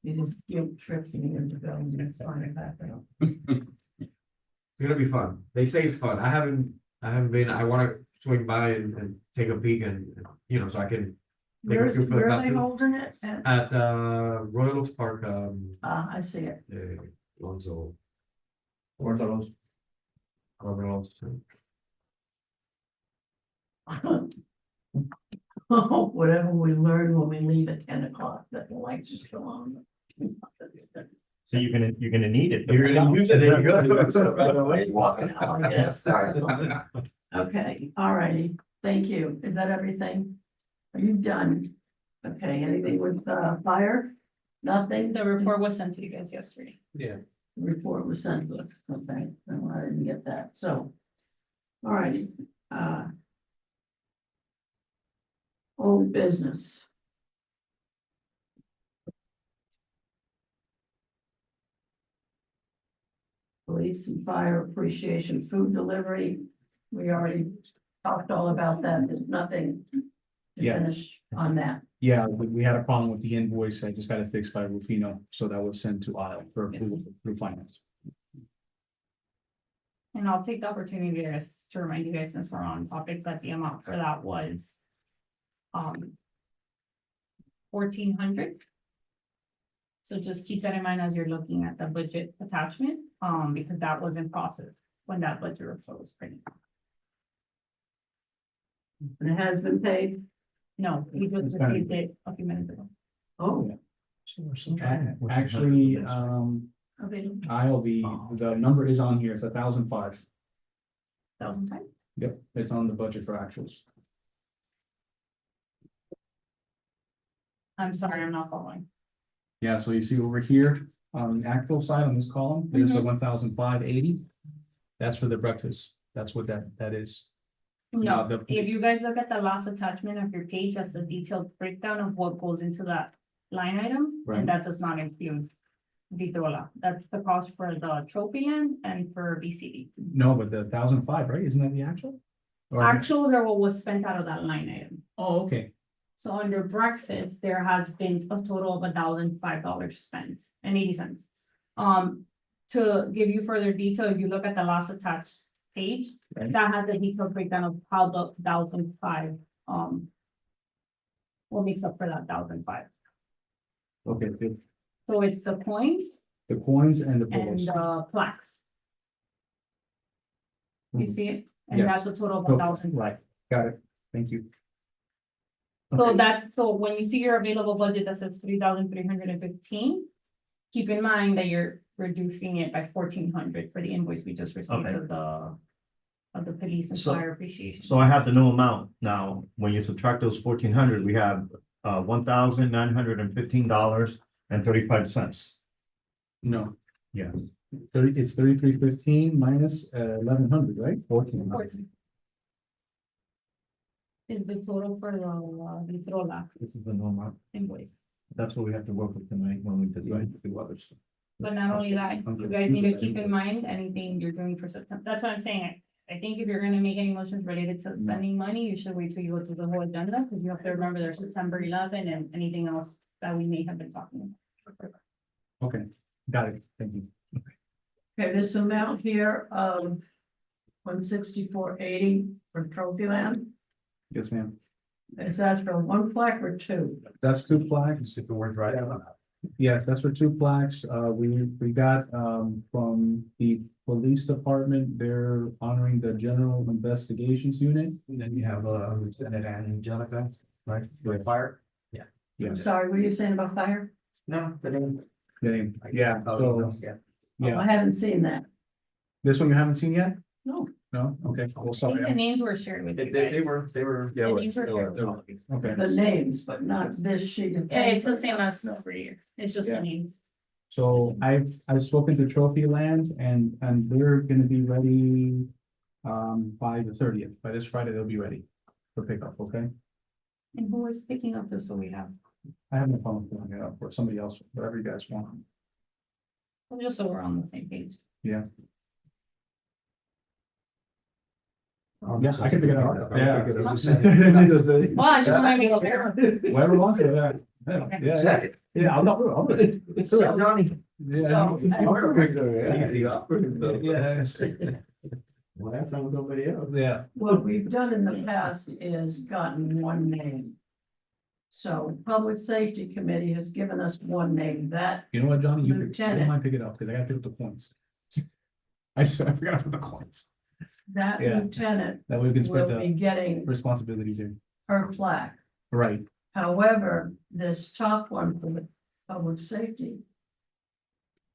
You just guilt tripping you into going and signing back up. It's gonna be fun. They say it's fun. I haven't been, I wanna swing by and take a peek and, so I can. Take a Where's, few for the where are they costume. holding it? At, At Royal Oaks Park, I see it. Lonzo. Or those. Whatever we learn when we leave at 10 o'clock, that the lights just go on. So you're gonna need it. You're gonna use it, there you go. Walking out, I guess. Sorry. Okay, all righty, thank you. Is that everything? Are you done? Okay, anything with fire? Nothing? The report was sent to you guys yesterday. Yeah. The report was sent to us, okay, no, I didn't get that, so. All righty, old business. Police and fire appreciation food delivery, we already talked all about that, there's nothing to Yeah. finish on that. Yeah, we had a problem with the invoice. I just got it fixed by Rufino, so that was sent to Isle for approval through finance. And I'll take the opportunity guys, to remind you guys, since we're on topic, that the amount for that was 1,400. So just keep that in mind as you're looking at the budget attachment, because that was in process when that budget report was printed. And it has been paid, No, we just It's fine. received it a few minutes ago. oh, Actually, Available I'll be, the number is on here. It's 1,005. 1,000 times. Yep, it's on the budget for actuals. I'm sorry, I'm not following. Yeah, so you see over here on the actual side on this column, there's the 1,580. That's for the breakfast. That's what that is. No, the- if you guys look at the last attachment of your page, that's a detailed breakdown of what goes into that line item. Right. And that does not include Vitrola. That's the cost for the Tropian and for BCD. No, but the 1,005, right? Isn't that the actual? Or- Actuals are what was spent out of that line item. Oh, okay. So under breakfast, there has been a total of $1,005 spent and 80 cents. To give you further detail, if you look at the last attached page, Right. that has a detailed breakdown of how the 1,005, what makes up for that 1,005. Okay, good. So it's the coins The coins and the and bills. the plaques. You see it? And Yes. that's a total of Oh, 1,000. Right, got it. Thank you. So when you see your available budget that says 3,315, keep in mind that you're reducing it by 1,400 for the invoice we just received Okay. of the police and So- fire appreciation. So I have the new amount now. When you subtract those 1,400, we have $1,915.35. No, Yeah. It's 3315 minus 1100, right? 1400. Is the total for the Vitrola This is the normal, invoice. that's what we have to work with tonight when we decide to do others. But not only that, you guys need to keep in mind anything you're doing for September. That's what I'm saying. I think if you're gonna make any motions related to spending money, you should wait till you go through the whole agenda, because you have to remember there's September 11 and anything else that we may have been talking about. Okay, got it. Thank you. Okay, this amount here of 164.80 for Trophy Land, Yes, ma'am. is that for one plaque or two? That's 2 plaques. If the word's right. Yes, that's for 2 plaques. We got, from the police department, they're honoring the general investigations unit. And then you have, Lieutenant Angelica, right, for fire? Yes. Sorry, what are you saying about fire? No, the name. Yeah, so, Yeah. Oh, yeah. I haven't seen that. This one you haven't seen yet? No. No? Okay, well, I think the sorry. names were shared with They you guys. were. The names were shared. Okay, The names, but not this sheet of. Yeah, it's the same as every year. It's just Yeah. the names. so I've spoken to Trophy Lands and they're gonna be ready by the 30th. By this Friday, they'll be ready for pickup, okay? And who is picking up this, so we have, I have no problem picking it up for somebody else, whatever you guys want. just so we're on the same page. Yeah, I can pick it up. Yeah. Well, I just want to be aware. Whoever wants it, yeah. Yeah, Second. yeah, I'm it's true. Johnny. Yeah. Easy up. Well, that's not somebody else. Yeah, What we've done in the past is gotten one name. So Public Safety Committee has given us one name, that, you know what, Johnny, you Lieutenant. don't mind pick it up, because I gotta pick up the points. I forgot to put the coins, that Yeah. lieutenant that way we can spread will be the getting responsibilities here. her plaque. Right, However, this top one for the Public Safety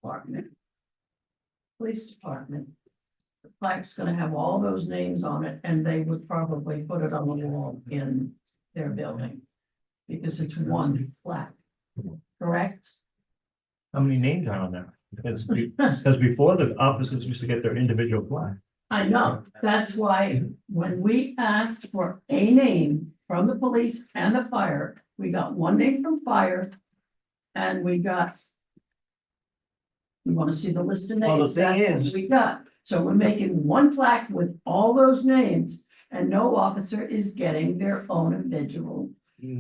Department, Police Department, the plaque's gonna have all those names on it, and they would probably put it on the wall in their building. Because it's one plaque, correct? How many names are on there? Because before the officers used to get their individual plaque. I know, that's why when we asked for a name from the police and the fire, we got one name from fire. And we got. You wanna see the list of Well, the names? thing That's what is- we got, so we're making one plaque with all those names, and no officer is getting their own individual.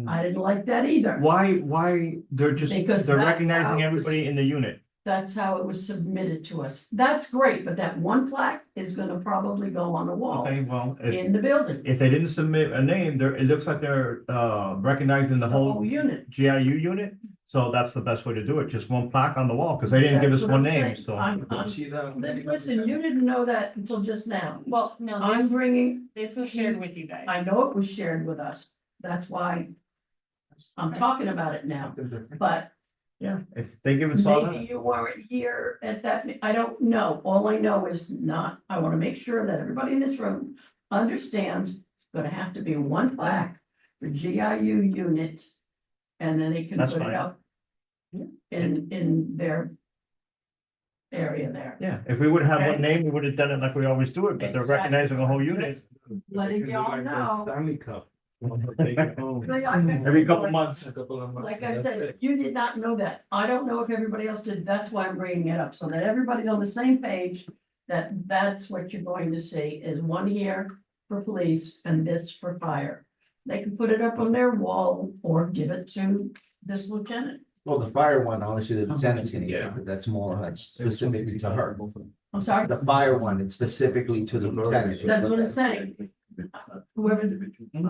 I didn't like that either. Why, they're just, Because they're that's recognizing how it was- everybody in the unit. That's how it was submitted to us. That's great, but that one plaque is gonna probably go on the wall Okay, well, in the building, if they didn't submit a name, there, it looks like they're, recognizing the the whole whole unit. GIU unit. So that's the best way to do it, just one plaque on the wall, because they didn't give us That's what one I'm name, saying. so. Listen, you didn't know that until just now. Well, no, I'm bringing, this was shared with you guys. I know it was shared with us. That's why I'm talking about it now, but Yeah, if they give us all maybe that, you weren't here at that, I don't know. All I know is not, I wanna make sure that everybody in this room understands it's gonna have to be one plaque for GIU units. And then they can That's put it fine. up in their area there. yeah, if we would have Okay. one name, we would have done it like we always do it, but they're Exactly. recognizing a whole unit Letting y'all know. Stanley Cup. Take it home. See, like I every said, couple like- months. A couple of months, Like I that's said, it. you did not know that. I don't know if everybody else did. That's why I'm bringing it up, so that everybody's on the same page. That's what you're going to see is one here for police and this for fire. They can put it up on their wall or give it to this lieutenant. Well, the fire one, honestly, the lieutenant's gonna get it, but that's specifically to her. I'm sorry, The fire one, it's specifically to the lieutenant. that's what I'm saying. Whoever,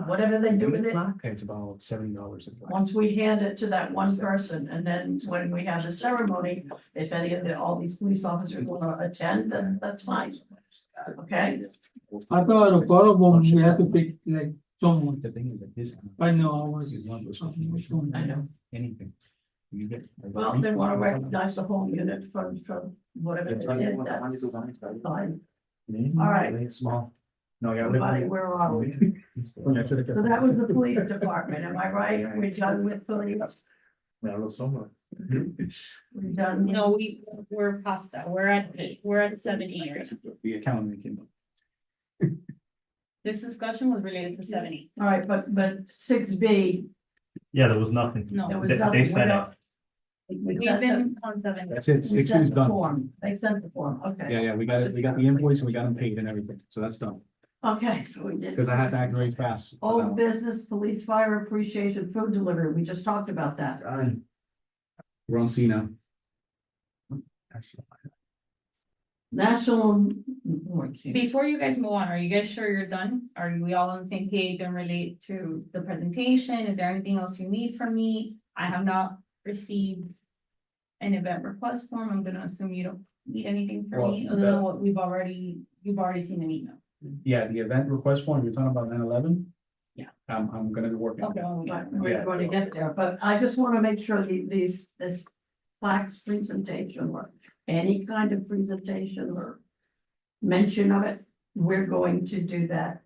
whatever they do with it, Okay, it's about $70. a plaque. once we hand it to that one person, and then when we have the ceremony, if any of all these police officers wanna attend, then that's fine. Okay, I thought a lot of them, we had to pick like someone. The thing is that this. I know, I was. is one person. I know. Anything. You get. Well, they wanna recognize the whole unit from whatever they did, that's fine. All right. Small. No, yeah. Everybody, where are we? So that was the police department, am I right? We're done with police? That was so much. We're done. No, we're past that. We're at 7E right now. The accountant came up. This discussion was related to 7E. All right, but 6B, Yeah, there was nothing. No. there was They nothing. said we it. don't- We We've sent been the, on 7E. That's it, we 6 sent is the done. form, they sent the form, okay. Yeah, we got it, we got the invoice and we got them paid and everything, so that's done, Okay, so we did. because I had to act very fast. Old business, police, fire appreciation, food delivery, we just talked about that. Done. We're on C now. National. oh, I can't- Before you guys move on, are you guys sure you're done? Are we all on the same page and relate to the presentation? Is there anything else you need from me? I have not received an event request form. I'm gonna assume you don't need anything from me, Well, other than what you've already seen an email. Yeah, the event request form, you're talking about 9/11? Yeah. I'm gonna be working. on it. Okay, well, we- Right, we're going to get there, but I just want to make sure this plaques presentation or any kind of presentation or mention of it, we're going to do that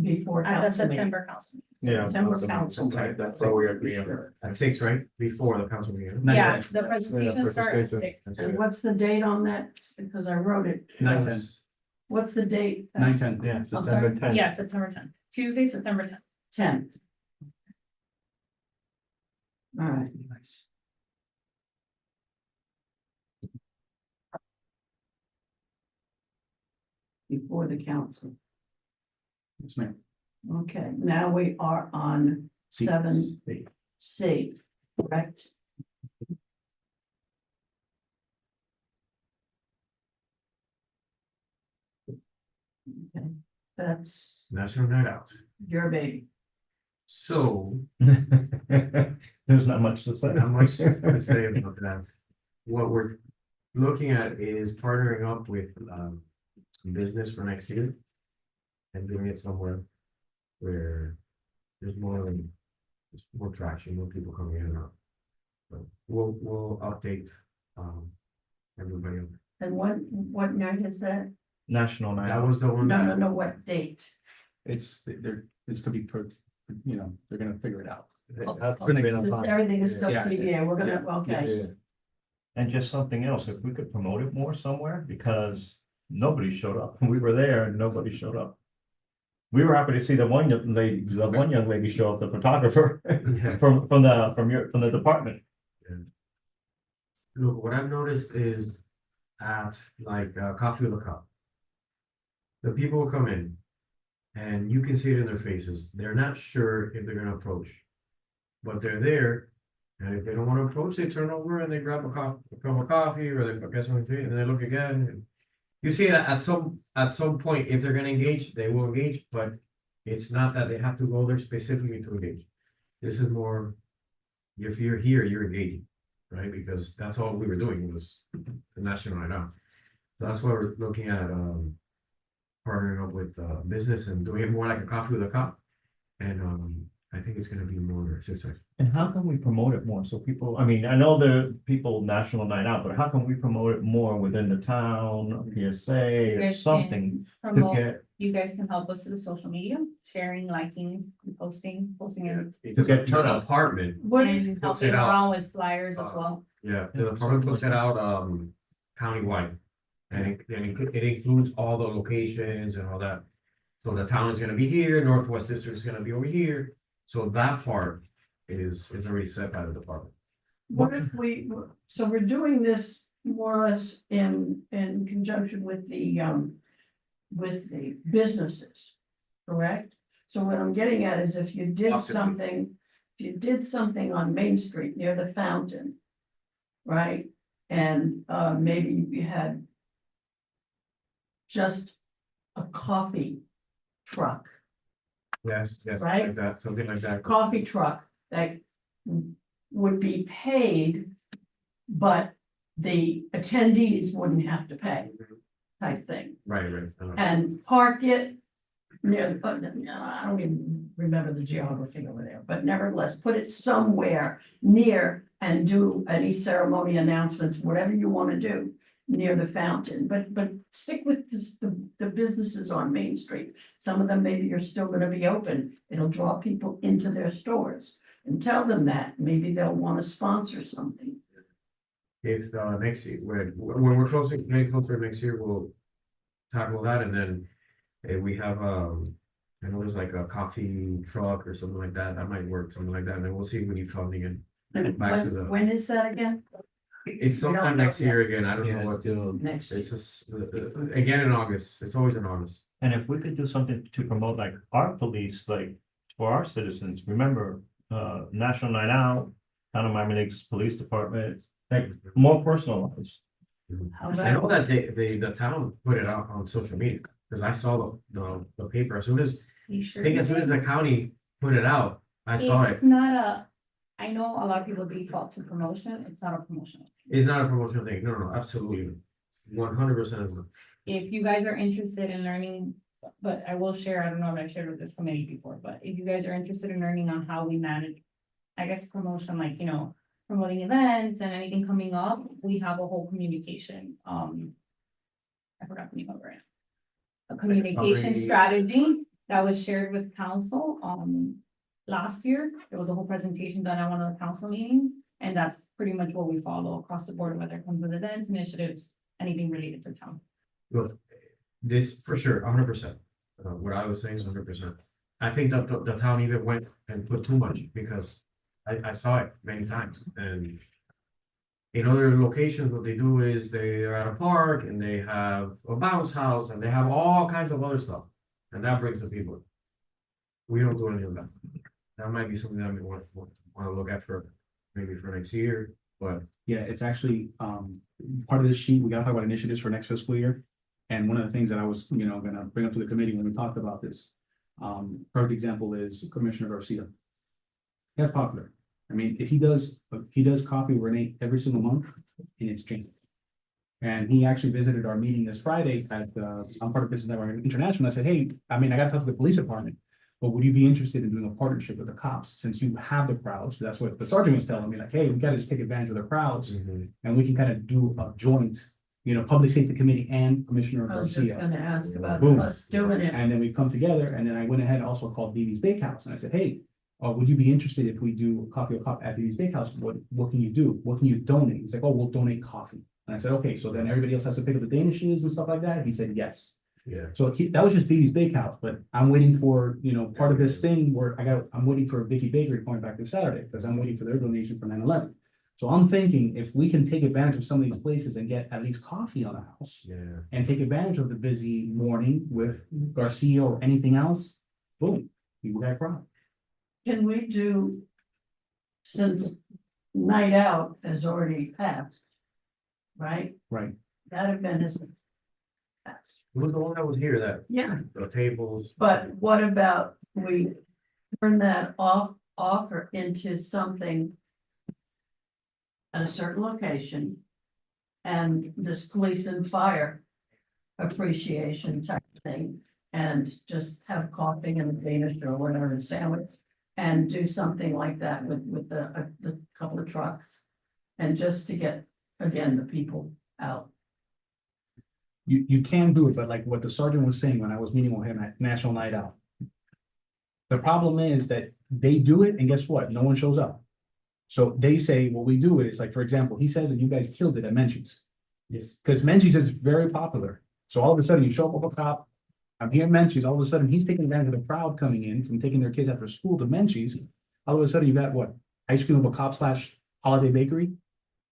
before At the council meeting. September council. Yeah. September council. Right, That's so what we we agree on. Sure. At 6, right? Before the council meeting. Nine Yeah, ten. the presentation starts at 6. And what's the date on that? Because I wrote it. 9/10. What's the date? 9/10. Yeah, I'm September sorry? 10th. Yeah, September 10th, Tuesday, September 10th. 10th. All right. Before the council. Yes, ma'am. Okay, now we are on C. 7C, correct? Okay, that's National Night Out. your baby. So, There's not much to say. not much to say about that. What we're looking at is partnering up with, some business for next year. And doing it somewhere where there's more traction, more people coming in and out. But we'll update, everybody. And what night is that? National Night That Out. was the one. No, what date? It's to be, they're gonna figure it out. That's Okay, been a just fun. everything is up Yeah. to you, we're gonna, Yeah, okay. And just something else, if we could promote it more somewhere, because nobody showed up. We were there and nobody showed up. We were happy to see the one young lady show up, the photographer Yeah. from the department. Look, what I've noticed is at like Coffee with a Cup. The people will come in and you can see it in their faces. They're not sure if they're gonna approach. But they're there, and if they don't wanna approach, they turn over and they grab a cup of coffee or they get something to eat and they look again. You see that at some point, if they're gonna engage, they will engage, but it's not that they have to go there specifically to engage. This is more, if you're here, you're engaging, right? Because that's all we were doing was the National Night Out. So that's why we're looking at, partnering up with, business and doing it more like a coffee with a cup. And, I think it's gonna be more successful. And how can we promote it more? So people, I mean, I know the people National Night Out, but how can we promote it more within the town, PSA You or guys something can to promote- get, You guys can help us to the social media, sharing, liking, and posting it. Because get the apartment, What, And puts it helping out. around with flyers as well. yeah, the apartment puts it out, countywide. And it includes all the locations and all that. So the town is gonna be here, Northwest District is gonna be over here, so that part is already set by the department. what if so we're doing this more or less in conjunction with the businesses, correct? So what I'm getting at is if you did Possibly. something on Main Street near the fountain, right? And maybe you had just a coffee truck, Yes, Right? like that, something like that. coffee truck that would be paid, but the attendees wouldn't have to pay, type thing. Right. And park it near, I don't even remember the geography over there, but nevertheless, put it somewhere near and do any ceremony announcements, whatever you want to do near the fountain, but stick with the businesses on Main Street. Some of them maybe are still gonna be open. It'll draw people into their stores. and tell them that, maybe they'll wanna sponsor something. If, next year, when we're closing, getting closer next year, we'll tackle that, and then if we have, I know there's like a coffee truck or something like that, that might work, something like that, and then we'll see when you come in. And Back to the- when is that again? It's We don't sometime know next yet. year again, I don't know Yeah, what, still, Next year. it's just, again in August, it's always in August. And if we could do something to promote like our police, like for our citizens, remember, National Night Out, Town of Miami Lakes Police Department, like more personalized. How I know about, that the town put it out on social media, because I saw the paper, as soon as, You I sure? think as soon as the county put it out, I saw it. It's not a, I know a lot of people default to promotion, it's not a promotion. It's not a promotional thing, no, absolutely, 100% of them. If you guys are interested in learning, but I will share, I don't know if I've shared with this committee before, but if you guys are interested in learning on how we manage, I guess, promotion, like, you know, promoting events and anything coming up, we have a whole communication, I forgot the name of it. A communication Summary. strategy that was shared with council, last year. There was a whole presentation done at one of the council meetings, and that's pretty much what we follow across the board, whether it comes with events, initiatives, anything related to town. Look, this for sure, 100%. What I was saying is 100%. I think that the town even went and put too much, because I saw it many times, and in other locations, what they do is they are at a park and they have a bounce house and they have all kinds of other stuff, and that brings the people. We don't do any of that. That might be something that we want to look at for maybe for next year, but yeah, it's actually, part of this sheet, we gotta talk about initiatives for next fiscal year. And one of the things that I was, gonna bring up to the committee when we talked about this, perfect example is Commissioner Garcia. That's popular. I mean, if he does coffee with Renee every single month, and it's changed. And he actually visited our meeting this Friday at, I'm part of Business Network International. I said, hey, I mean, I gotta talk to the police department. But would you be interested in doing a partnership with the cops, since you have the crowds? That's what the sergeant was telling me, like, hey, we gotta just take advantage of the crowds, and we can kind of do a joint, public safety committee and Commissioner I was just Garcia. gonna ask about Boom. us doing it. And then we come together, and then I went ahead and also called Dee Bakehouse, and I said, hey, would you be interested if we do coffee or cup at Dee Bakehouse? What can you do? What can you donate? He's like, oh, we'll donate coffee. And I said, okay, so then everybody else has to pick up the danishes and stuff like that? He said, yes. yeah. So that was just Dee Bakehouse, but I'm waiting for, part of this thing where I'm waiting for Vicky Bakery coming back this Saturday, because I'm waiting for their donation for 9/11. So I'm thinking if we can take advantage of some of these places and get at least coffee on the house, Yeah. and take advantage of the busy morning with Garcia or anything else, boom, people got a crowd. Can we do, since night out has already passed, right? Right. That event is passed. Who was the one that was here, that Yeah, the tables? but what about we turn that offer into something at a certain location, and this police and fire appreciation type thing, and just have coffee and a Danish or whatever sandwich, and do something like that with the couple of trucks, and just to get, again, the people out. You can do it, but like what the sergeant was saying when I was meeting with him at National Night Out. The problem is that they do it, and guess what? No one shows up. So they say, what we do is, like, for example, he says that you guys killed it at Menchie's. Yes. Because Menchie's is very popular. So all of a sudden you show up with a cop. I'm here at Menchie's, all of a sudden he's taking advantage of the crowd coming in from taking their kids after school to Menchie's. All of a sudden you got what? Ice cream of a cop / holiday bakery.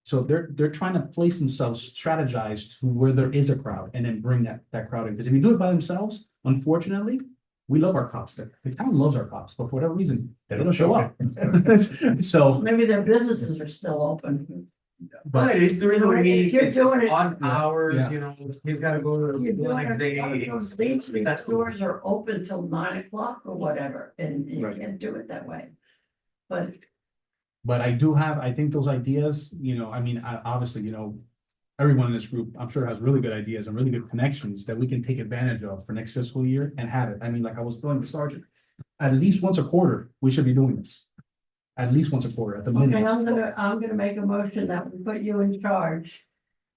So they're trying to place themselves strategized to where there is a crowd and then bring that crowd in. Because if you do it by themselves, unfortunately, we love our cops. The town loves our cops, but for whatever reason, they don't show up. So, Maybe their businesses are still open. But it's during the You know, if week, you're it's doing it- odd hours, Yeah. He's gotta go You're to, doing like, it, those Main Street that's- stores are open till 9 o'clock or whatever, and you Right. can't do it that way. But but I think those ideas, obviously, everyone in this group, I'm sure has really good ideas and really good connections that we can take advantage of for next fiscal year and have it. I mean, like I was telling the sergeant, at least once a quarter, we should be doing this. At least once a quarter, at the okay, minimum. I'm gonna make a motion that we put you in charge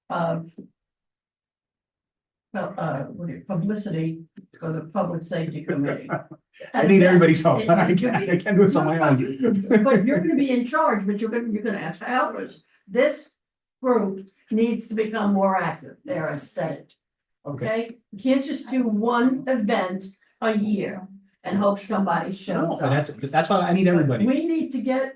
of publicity for the Public Safety Committee. I need everybody's help. And I you can't, can I can't do this on my own. But you're gonna be in charge, but you're gonna ask for helpers. This group needs to become more active. There, I said it. Okay? You can't just do one event a year and hope somebody shows So up. that's why I need everybody. We need to get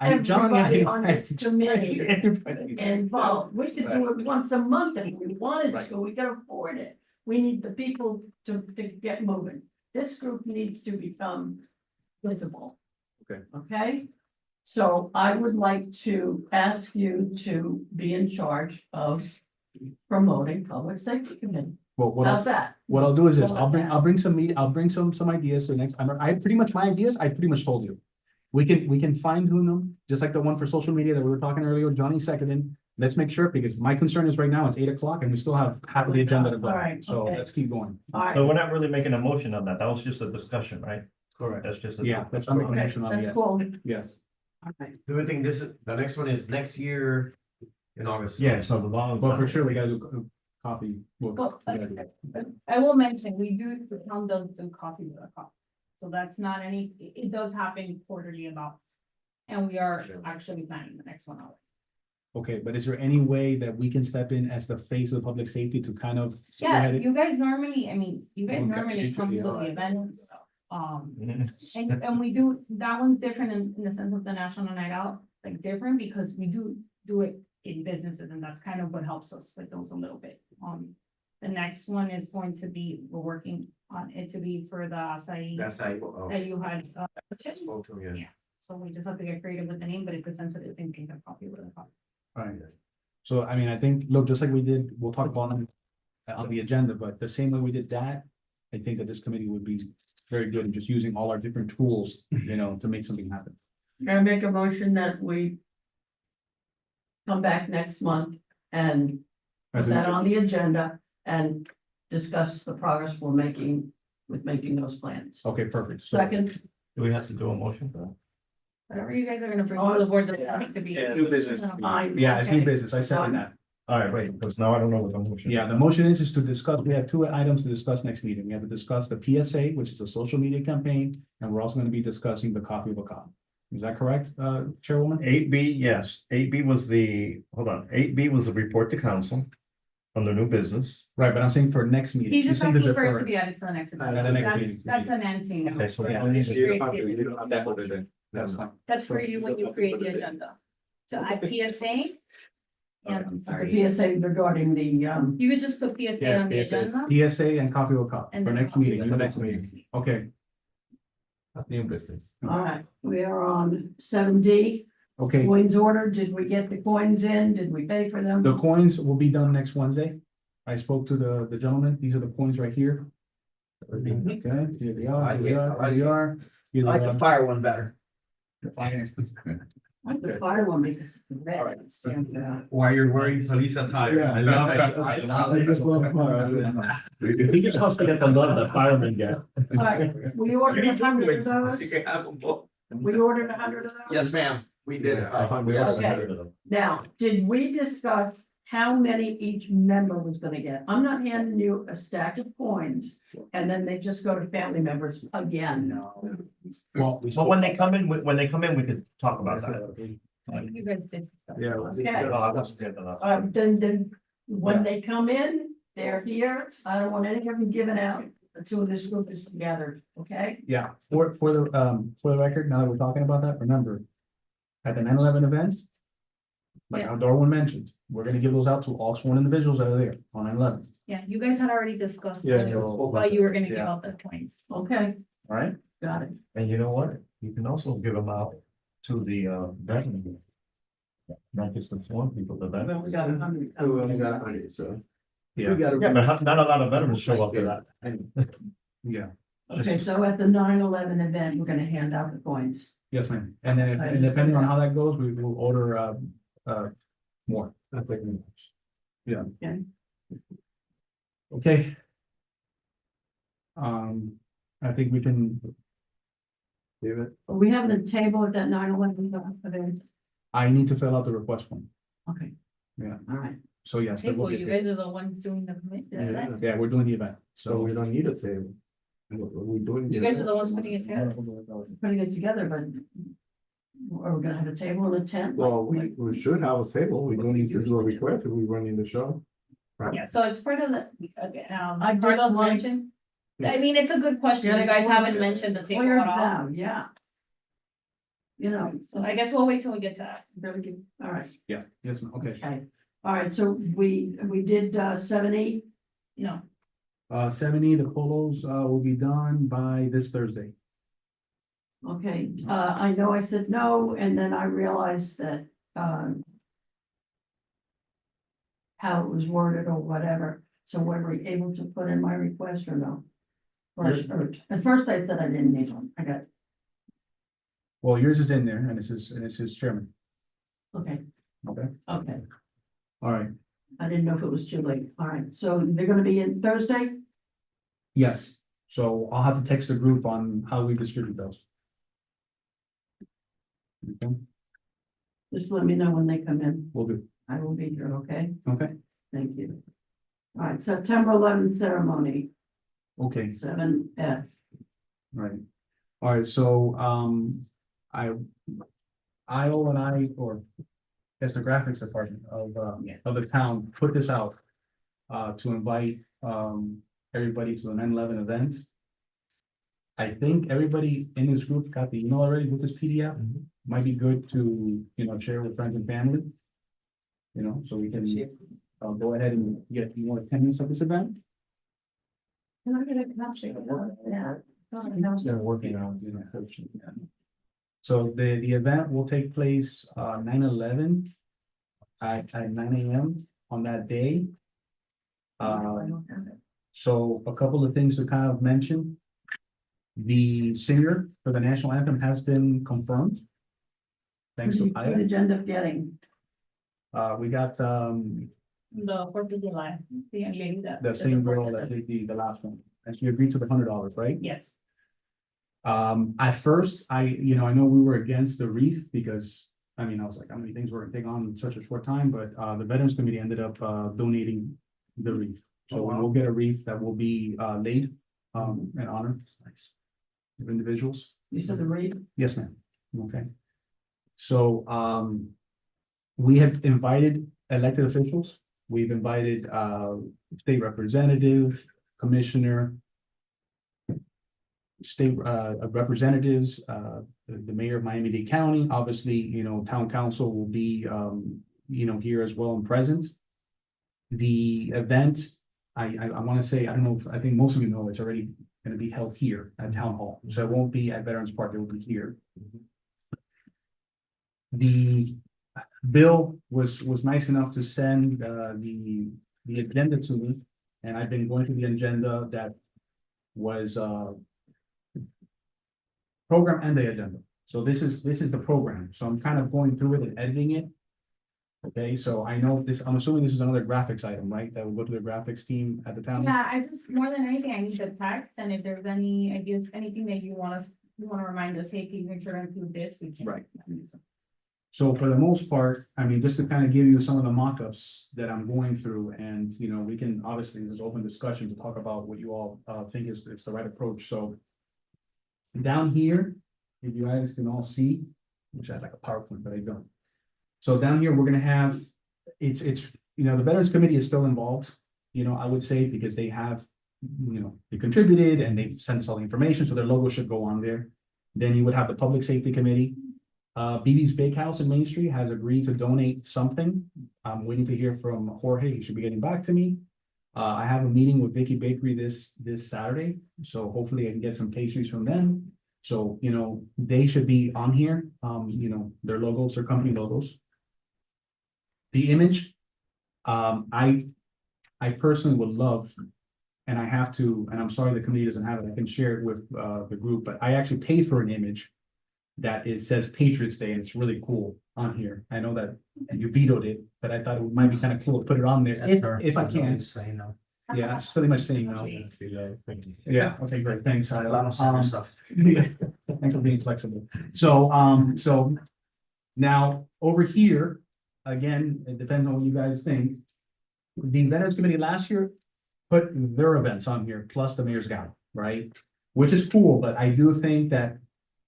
I need Johnny, I everybody need- on this I need committee everybody. involved. We could do it once a month if we wanted Right. to, we can afford it. We need the people to get moving. This group needs to become visible. Okay. Okay? So I would like to ask you to be in charge of promoting Public Safety Committee. Well, How's that? what I'll do is this, How about I'll bring some ideas to next, I pretty much, my ideas, I pretty much told you. We can fine tune them, just like the one for social media that we were talking earlier, Johnny seconded. Let's make sure, because my concern is right now, it's 8 o'clock and we still have half of the agenda to go. All right, So okay. let's keep going. All right, So we're not really making a motion on that. That was just a discussion, right? Correct. That's just. a- Yeah, let's make a okay, motion on that's that. cool. Yes. All right. The only thing, the next one is next year in August. Yeah, so the long. Well, for sure, we gotta do coffee. Well, I will mention, we do, the town does do coffee with a cup. So that's not any, it does happen quarterly about. And we are actually planning the next one out. Okay, but is there any way that we can step in as the face of public safety to kind of Yeah, spearhead it? you guys normally, I mean, you guys Okay, normally usually, come to the alright. events. Mhm. And we do, that one's different in the sense of the National Night Out, like different because we do it in businesses and that's kind of what helps us with those a little bit. The next one is going to be, we're working on it to be for the acai That's how you, that you had. spoke to, yeah. So we just have to get creative with the name, but it's essentially the same thing that coffee with a cup. Alright. So I mean, I think, look, just like we did, we'll talk about them on the agenda, but the same way we did that, I think that this committee would be very good in just using all our different tools, to make something happen. Gonna make a motion that we come back next month and put As that in- on the agenda and discuss the progress we're making with making those plans. Okay, perfect. So- Second, Do we have to do a motion for that? Whatever you guys are gonna bring to the board, that needs to be. New business. Fine. Yeah, it's new Okay. business. I second that. All right, wait, because now I don't know what the motion. Yeah, the motion is to discuss, we have 2 items to discuss next meeting. We have to discuss the PSA, which is a social media campaign, and we're also gonna be discussing the copy of a cop. Is that correct, Chairwoman? 8B, yes, 8B was the, hold on, 8B was the report to council on the new business. Right, but I'm saying for next meeting. He's She's just saying to asking for it defer to be added to the next. agenda. the next That's- meeting. That's an Nancy. Okay, so Yeah. we need to- She creates it. That's fine. That's for you when you create the agenda. So add PSA. And I'm the sorry, PSA regarding the, you could just put PSA on the agenda. PSA and copy of a cop and for then next copy meeting. the next next meeting. Okay, That's new business. all right, we are on 7D. okay. Coins order, did we get the coins in? Did we pay for them? The coins will be done next Wednesday. I spoke to the gentleman. These are the coins right here. Okay, here they are, here they are, here they are. I like the fire one better. I like the fire one because it's red. It stands out. Why you're wearing police attire. Yeah, I love that. I love it. He just wants to get the love that firemen get. All right, we ordered 100 of those. You can have them both. We ordered 100 of those? Yes, ma'am, we did. Yes. Now, did we discuss how many each member was gonna get? I'm not handing you a stack of coins and then they just go to family members again. Well, Well, when they come in, we could talk about that. You guys did. yeah. Okay. Oh, I wasn't here for that. Then when they come in, they're here. I don't want any of them given out until this group is together, okay? Yeah, for the record, now that we're talking about that, remember, at the 9/11 events, like Yeah. how Darwin mentioned, we're gonna give those out to all sworn individuals that are there on 9/11, Yeah, you guys had already discussed. Yeah, when- yeah. Why you were gonna give Yeah. out the coins. Okay, all right? got it. And you know what? You can also give them out to the veterans. Not just the sworn people, the Well, veterans. we got 100. We only got 100, so. Yeah, Yeah, but not a lot of veterans show up to that. yeah, Okay, so at the 9/11 event, we're gonna hand out the coins. yes, ma'am, and then, and depending on how that goes, we will order, more. Yeah. Okay. Okay. I think we can. Leave it. Are we having a table at that 9/11 event? I need to fill out the request form. Okay. Yeah. All right, So yes, there will Table, be a you table. guys are the ones doing the commit. Yeah. Yeah, we're doing the event, So so. we don't need a table. We doing. You guys are the ones putting it together. Putting it together, but are we gonna have a table in a tent? Well, we should have a table. We don't need to do a request if we run in the show. Right. Yeah, so it's part of the, I part just of like- mention. I mean, it's a good question. You guys haven't mentioned the table Clear at all. down, yeah. You know, So I guess we'll wait till we get to that. Really good. all right, Yeah, yes, ma'am. Okay. okay. All right, so we did 7, 8. No, 70, the polos, will be done by this Thursday. Okay, I know I said no, and then I realized that, how it was worded or whatever, so were we able to put in my request or no? Or, at first I said I didn't need one, I got, Well, yours is in there and it says chairman. okay, Okay, okay, all right. I didn't know if it was too late, all right, so they're gonna be in Thursday? Yes, so I'll have to text the group on how we distribute those. Okay, Just let me know when they come in, will do. I will be here, okay, Okay, thank you. All right, September 11th ceremony, okay, 7F. right. All right, so, Io and I, or I guess the graphics department of the town put this out to invite, everybody to the 9/11 event. I think everybody in this group got the email already with this PDF. Might be good to, share with friends and family. So we can, go ahead and get more attendance at this event. Can I get a copy of that? They're working on, coaching. So the event will take place 9/11 at 9 AM on that day. So a couple of things to kind of mention. The singer for the national anthem has been confirmed. Thanks to What Aya. did you end up getting? We got the 4th of July, the young lady that. the same girl that did the last one, and she agreed to the $100, right? Yes, At first, I know we were against the wreath because, I was like, how many things we're gonna take on in such a short time, but the Veterans Committee ended up donating the wreath. So we'll get a wreath that will be laid in honor of individuals. You said the rate? Yes, ma'am. Okay. So we have invited elected officials. We've invited state representative, commissioner, state representatives, the mayor of Miami-Dade County, obviously, town council will be here as well and present. The event, I want to say, I don't know, I think most of you know it's already going to be held here at Town Hall, so it won't be at Veterans Park, it will be here. The bill was nice enough to send the agenda to me, and I've been going through the agenda that was program and the agenda. So this is the program. So I'm kind of going through it and editing it. Okay, so I know this, I'm assuming this is another graphics item, right? That will go to the graphics team at the town. yeah, I just, more than anything, I need the text, and if there's any ideas, anything that you want to remind us, hey, can you make sure to include this, we can. Right. So for the most part, just to kind of give you some of the mock-ups that I'm going through, and, we can, obviously, there's open discussion to talk about what you all think is the right approach, so. Down here, if you guys can all see, which I have like a PowerPoint, but I don't. So down here, we're gonna have, it's, the Veterans Committee is still involved, I would say, because they have, they contributed and they've sent us all the information, so their logo should go on there. Then you would have the Public Safety Committee. BB's Bakehouse in Main Street has agreed to donate something. I'm waiting to hear from Jorge. He should be getting back to me. I have a meeting with Vicky Bakery this Saturday, so hopefully I can get some pastries from them. So, they should be on here, their logos, their company logos. The image, I personally would love, and I have to, and I'm sorry the committee doesn't have it, I can share it with the group, but I actually paid for an image that says Patriots Day, and it's really cool on here. I know that you vetoed it, but I thought it might be kind of cool to put it on there if I can. Yeah, it's pretty much saying no. Yeah, okay, great, thanks. A lot of summer stuff. Yeah, thanks for being flexible. So, so now over here, again, it depends on what you guys think. the Veterans Committee last year put their events on here, plus the mayor's gala, right? Which is cool, but I do think that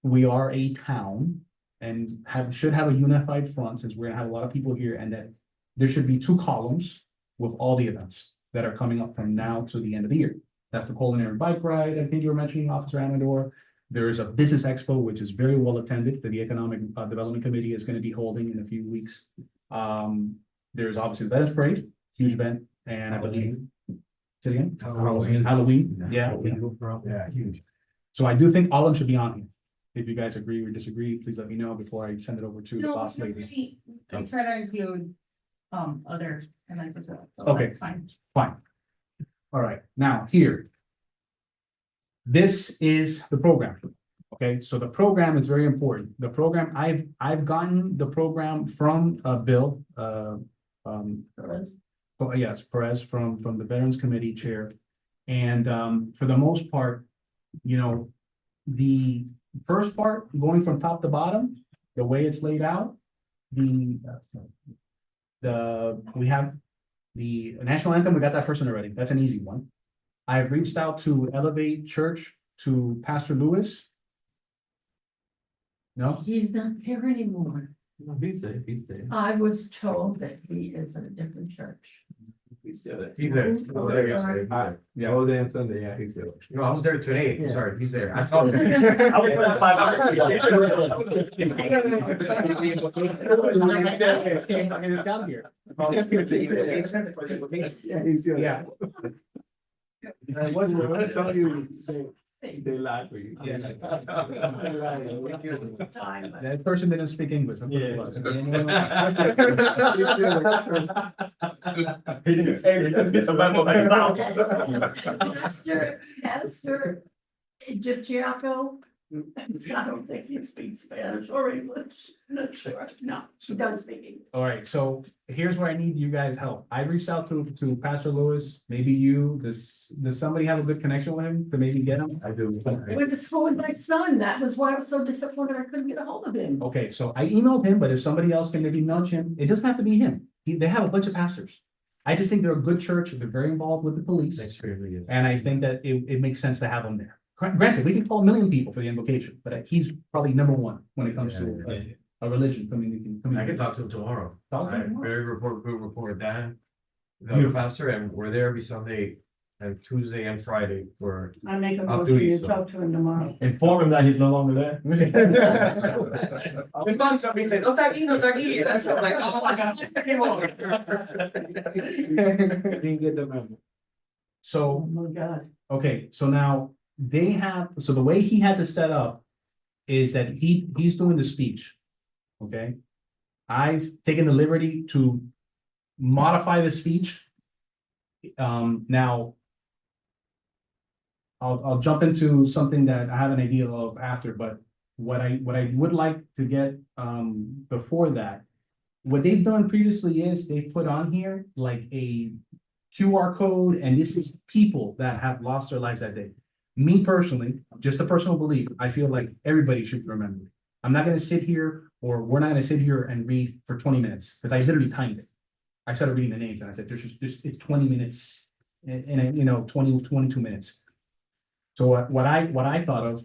we are a town and should have a unified front, since we're gonna have a lot of people here, and that there should be 2 columns with all the events that are coming up from now to the end of the year. That's the culinary bike ride, I think you were mentioning, Officer Amador. There's a business expo, which is very well attended, that the Economic Development Committee is gonna be holding in a few weeks. There's obviously the Veterans Parade, huge event, and I believe. Say it again? Halloween, yeah. Yeah, huge. So I do think all of them should be on here. If you guys agree or disagree, please let me know before I send it over to the No, boss lady. I try to include, other events as well. So Okay. that's fine. Fine. All right, now here. This is the program. Okay, so the program is very important. The program, I've gotten the program from Bill, Perez? oh, yes, Perez from the Veterans Committee Chair. And for the most part, you know, the first part, going from top to bottom, the way it's laid out, we have the national anthem, we got that person already. That's an easy one. I've reached out to Elevate Church, to Pastor Lewis. No? He's not there anymore. He's there, he's there. I was told that he is at a different church. He's there. He's there. I was there yesterday. He's there. Yeah, I was there on Sunday, yeah, he's there. No, I was there today. Yeah. Sorry, he's there. I saw him. I was there 5 hours ago. It's down here. Yeah. I wasn't gonna tell you, they lied for you. Yeah. Time. That person didn't speak English. That's what it was. He didn't say it, just get the memo like out. Pastor Giaco, I don't think he speaks Spanish or English, not sure, no, he does speak English. All right, so here's where I need you guys' help. I reached out to Pastor Lewis, maybe you, does somebody have a good connection with him to maybe get him? I do. I went to school with my son, that was why I was so disappointed I couldn't get a hold of him. Okay, so I emailed him, but if somebody else can maybe nudge him, it doesn't have to be him. They have a bunch of pastors. I just think they're a good church, they're very involved with the police, Extremely. and I think that it makes sense to have them there. Granted, we can call 1 million people for the invocation, but he's probably number 1 when it comes to a religion community. I can talk to him tomorrow. Talk to him Alright, tomorrow. very good report, Dan. The pastor, and we're there every Sunday and Tuesday and Friday for. I make a I'll motion do it, to so. talk to him tomorrow. Inform him that he's no longer there. It's funny, somebody said, no, tagi, no, tagi. That's like, oh my God. Didn't get the memo. So Oh my God. okay, so now they have, so the way he has it set up is that he's doing the speech. Okay? I've taken the liberty to modify the speech. Now. I'll jump into something that I have an idea of after, but what I would like to get before that. What they've done previously is they put on here like a QR code, and this is people that have lost their lives that day. Me personally, just a personal belief, I feel like everybody should remember it. I'm not gonna sit here, or we're not gonna sit here and read for 20 minutes, because I literally timed it. I started reading the names and I said, there's just, it's 20 minutes, and 22 minutes. So what I thought of,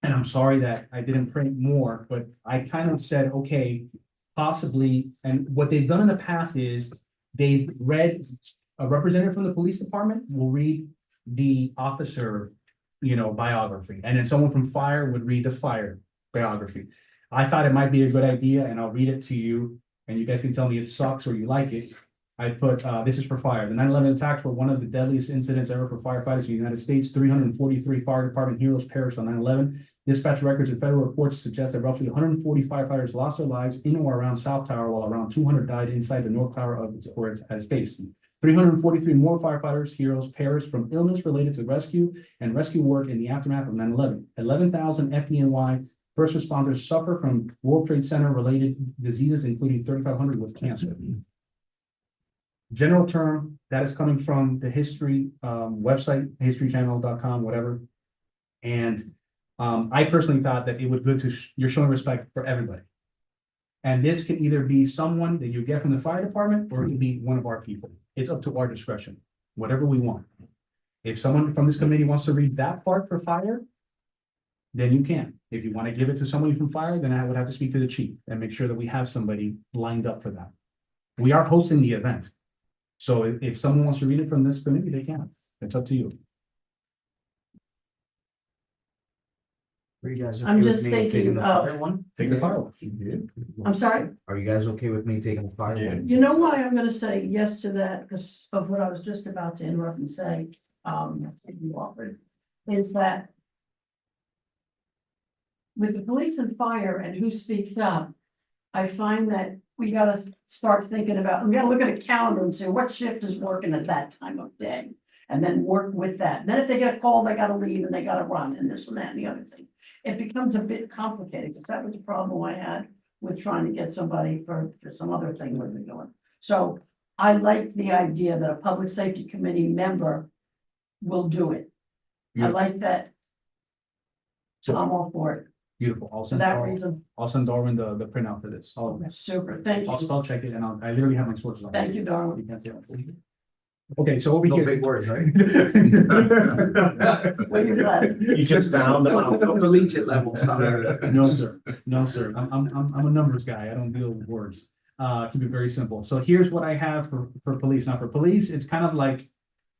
and I'm sorry that I didn't print more, but I kind of said, okay, possibly, and what they've done in the past is they've read, a representative from the police department will read the officer, biography, and then someone from fire would read the fire biography. I thought it might be a good idea, and I'll read it to you, and you guys can tell me it sucks or you like it. I put, this is for fire. The 9/11 attacks were one of the deadliest incidents ever for firefighters in the United States. 343 fire department heroes perished on 9/11. Dispatch records and federal reports suggest that roughly 140 firefighters lost their lives in or around South Tower, while around 200 died inside the North Tower of its base. 343 more firefighters heroes perished from illness related to rescue and rescue work in the aftermath of 9/11. 11,000 FDNY first responders suffer from World Trade Center related diseases, including 3,500 with cancer. General term, that is coming from the history website, historychannel.com, whatever. And I personally thought that it was good to, you're showing respect for everybody. And this can either be someone that you get from the fire department, or it can be one of our people. it's up to our discretion, whatever we want. If someone from this committee wants to read that part for fire, then you can. If you want to give it to somebody from fire, then I would have to speak to the chief and make sure that we have somebody lined up for that. We are hosting the event. So if someone wants to read it from this committee, they can. It's up to you. Are you guys I'm okay with just me thinking taking the of- fire one? Take the fireworks. I'm sorry? Are you guys okay with me taking the fire Yeah. one? You know why I'm gonna say yes to that, because of what I was just about to interrupt and say, you offered, is that with the police and fire and who speaks up, I find that we gotta start thinking about, we gotta look at a calendar and say, what shift is working at that time of day? And then work with that. Then if they get called, they gotta leave and they gotta run and this and that and the other thing. It becomes a bit complicated, because that was a problem I had with trying to get somebody for some other thing we were doing. So I like the idea that a public safety committee member will do it. I like that. So I'm all for it, Beautiful. I'll for send, that reason. I'll send Darwin the printout for this. Super, thank I'll you, spell check it and I literally have my sources on. it. thank you, Darwin. You can't tell. Okay, so over No here. big words, right? Well, you're glad. You just found out. Collegiate level stuff. No, sir. No, sir. I'm a numbers guy. I don't deal with words. Keep it very simple. So here's what I have for police. Now for police, it's kind of like,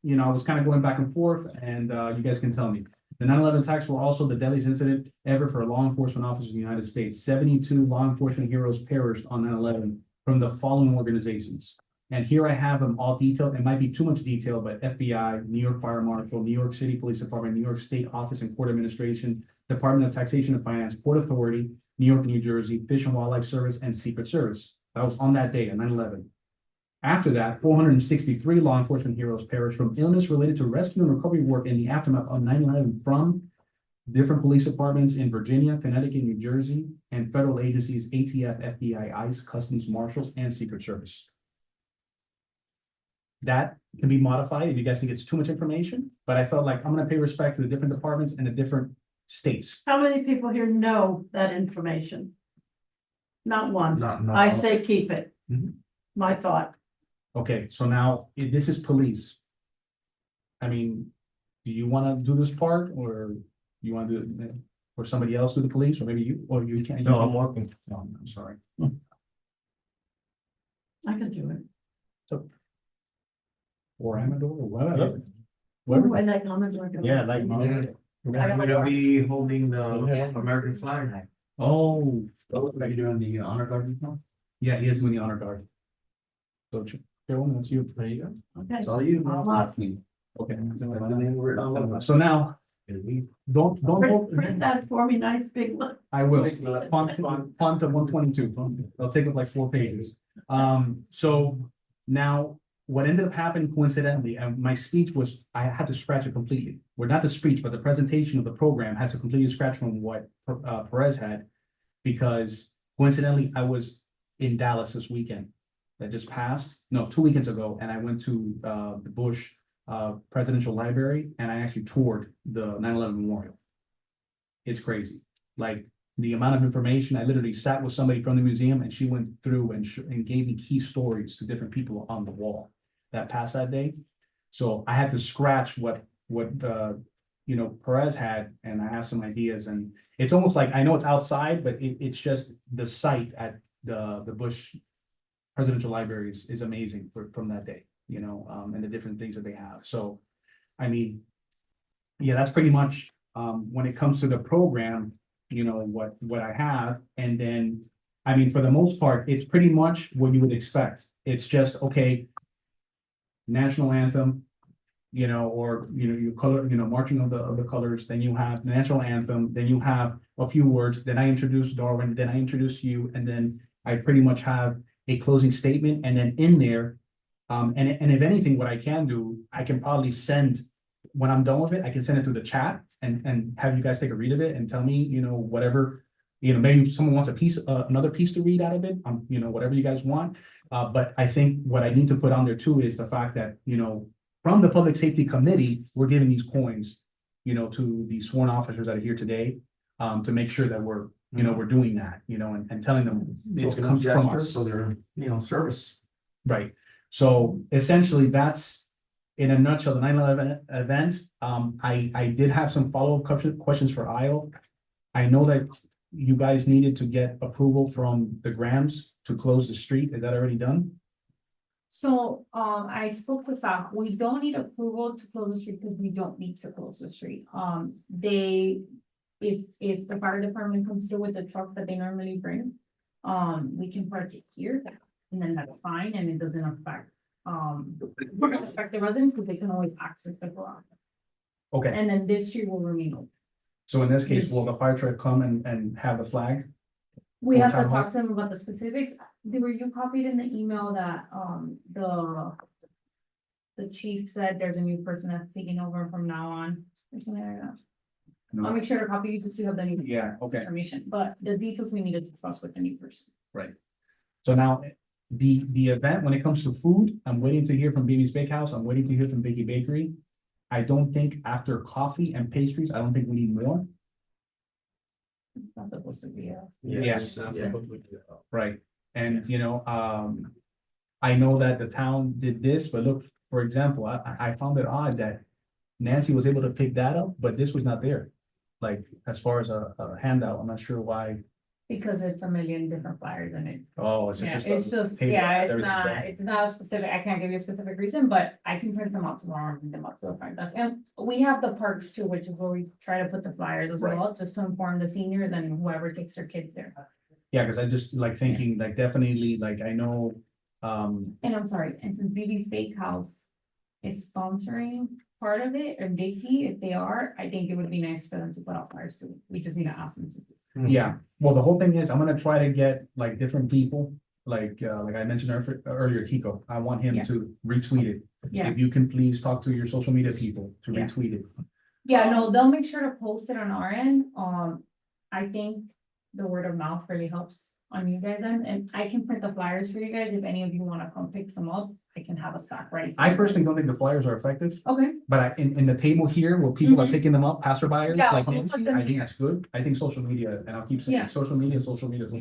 you know, I was kind of going back and forth and, you guys can tell me. The 9/11 attacks were also the deadliest incident ever for law enforcement officers in the United States. 72 law enforcement heroes perished on 9/11 from the following organizations. And here I have them all detailed. It might be too much detail, but FBI, New York Fire Marshal, New York City Police Department, New York State Office and Court Administration, Department of Taxation and Finance, Port Authority, New York, New Jersey, Fish and Wildlife Service, and Secret Service. That was on that day, on 9/11. After that, 463 law enforcement heroes perished from illness related to rescue and recovery work in the aftermath of 9/11 from different police departments in Virginia, Connecticut, New Jersey, and federal agencies, ATF, FBI, ICE, Customs, Marshals, and Secret Service. That can be modified if you guys think it's too much information, but I felt like I'm gonna pay respect to the different departments and the different states. How many people here know that information? Not one. Not- I say keep it. Mhm. My thought. Okay, so now, if this is police. I mean, do you wanna do this part, or you wanna do it, or somebody else do the police, or maybe you, or you can't? No, I'm working. No, I'm sorry. I can do it. Or Amador, or whatever. Ooh, Whatever. I like Amador. Yeah, like. We're gonna be holding the American flag. Oh, Are you doing the honor guard now? yeah, he is doing the honor guard. So, Carolyn, that's you. There you Okay. It's all you. I'm up. go. Okay. My name written all over. So now, don't Print that for me, nice big one. I will, font to 122, it'll take up like 4 pages. So now, what ended up happening coincidentally, and my speech was, I had to scratch it completely. Well, not the speech, but the presentation of the program has to completely scratch from what Perez had. Because coincidentally, I was in Dallas this weekend that just passed, no, 2 weekends ago, and I went to the Bush Presidential Library, and I actually toured the 9/11 Memorial. It's crazy, like the amount of information. I literally sat with somebody from the museum, and she went through and gave me key stories to different people on the wall that passed that day. So I had to scratch what Perez had, and I have some ideas, and it's almost like, I know it's outside, but it's just the site at the Bush Presidential Library is amazing from that day, and the different things that they have. So, I mean, yeah, that's pretty much, when it comes to the program, what I have. And then, I mean, for the most part, it's pretty much what you would expect. It's just, okay, national anthem, your color, marching of the colors, then you have the national anthem, then you have a few words, then I introduce Darwin, then I introduce you, and then I pretty much have a closing statement, and then in there, and if anything, what I can do, I can probably send, when I'm done with it, I can send it through the chat and have you guys take a read of it and tell me, whatever, maybe someone wants another piece to read out of it, whatever you guys want. But I think what I need to put on there too is the fact that, from the Public Safety Committee, we're giving these coins, to the sworn officers that are here today, to make sure that we're doing that, and telling them it's It's come from gesture, us. so they're, service. Right. So essentially, that's in a nutshell, the 9/11 event. I did have some follow-up questions for Isle. I know that you guys needed to get approval from the Grams to close the street. Is that already done? So, I spoke to staff, we don't need approval to close the street because we don't need to close the street. If the fire department comes through with the truck that they normally bring, we can park it here, and then that's fine, and it doesn't affect the residents, because they can always access the garage. Okay, And then this street will remain open. so in this case, will the fire truck come and have the flag? We have to Full-time talk to them about the specifics. Were you copied in the email that, the chief said there's a new person that's taking over from now on? Or something like that? I'll make sure to copy you just so you have the new Yeah, okay. information, but the details we need to discuss with the new person. So now, the event, when it comes to food, I'm waiting to hear from Baby's Bakehouse, I'm waiting to hear from Biggie Bakery. I don't think after coffee and pastries, I don't think we need more. That's supposed to be a. Yes. that's Yeah. what we do. Right, and I know that the town did this, but look, for example, I found it odd that Nancy was able to pick that up, but this was not there. Like, as far as a handout, I'm not sure why. Because it's a million different flyers in it. Oh, it's Yeah, just. it's just, table, yeah, it's everything's not, there. it's not a specific, I can't give you a specific reason, but I can print them out tomorrow and read them out to the front desk. And we have the parks too, which is where we try to put the flyers as Right. well, just to inform the seniors and whoever takes their kids there. Yeah, because I just like thinking, like, definitely, like, I know, And I'm sorry, and since BB's Bakehouse is sponsoring part of it, or Dickey, if they are, I think it would be nice for them to put out flyers too. We just need to ask them to. yeah, well, the whole thing is, I'm gonna try to get like different people. Like I mentioned earlier, Tico, I want him Yeah. to retweet it. Yeah, If you can please talk to your social media people to Yeah. retweet it. yeah, no, they'll make sure to post it on our end. I think the word of mouth really helps on you guys end, and I can print the flyers for you guys. If any of you wanna come pick some up, I can have a stock ready. for I you. personally don't think the flyers are effective, Okay, but in the table here where people are Mhm. picking them up, passerbyers, Yeah, like we'll Nancy, put them I think here. that's good. I think social media, and I'll keep saying, Yeah. social media is so where if it's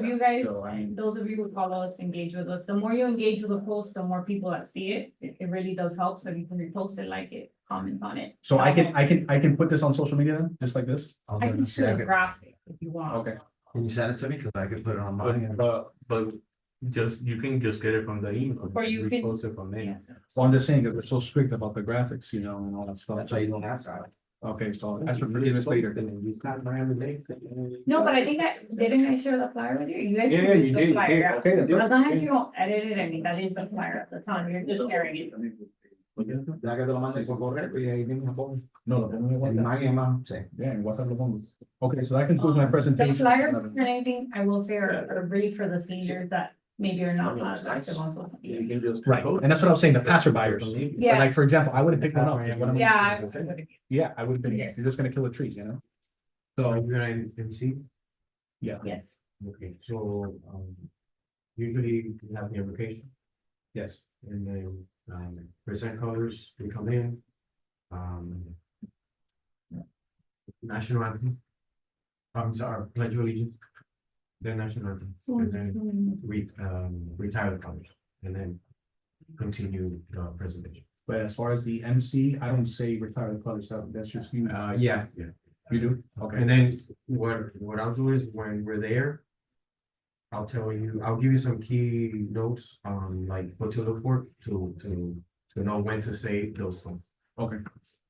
you at. guys, So, I mean, those of you who follow us, engage with us, the more you engage with the post, the more people that see it, it really does help. So if you can repost it, like it, comments on it. so I that helps. can put this on social media then, just like this? I was I gonna can say, shoot a graphic if you want. Okay, Can you send it to me? Cause I could put it on mine. But you can just get it from the email. Or you can- Post it from there. Yeah. well, I'm just saying that we're so strict about the graphics, and all that stuff. That's why you don't have to. Okay, so as for forgiveness later. No, but I think didn't I share the flyer with you? You guys. Yeah, can you use the did, flyer. Okay, then do it. As long as you don't edit it, I mean, that is the flyer at the time, you're just sharing it. Ya que te lo mandas por correo y ahí viene a poner. No, lo pongo en En WhatsApp. imagen es más, sí. Yeah, en WhatsApp lo pongo. Okay, so that concludes my The presentation. flyers and anything, I will say are really for the seniors that maybe are not as active on social media. Right, and that's what I was saying, the passerbyers. Yeah. Like, for example, I would have picked them up. What am I Yeah. gonna do? Yeah, I would have been, you're just gonna kill a tree, So So, you're gonna MC? Yes, Okay, so, usually you have the application yes, and then, present colors, we come in. National anthem. I'm sorry, pledge of allegiance. Then national anthem, and then retire the colors, and then continue the presentation. but as far as the MC, I don't say retire the colors, that's just you. Yeah. You do? Okay. And then what I'll do is when we're there. I'll give you some key notes on like what to look for to know when to say those things. Okay,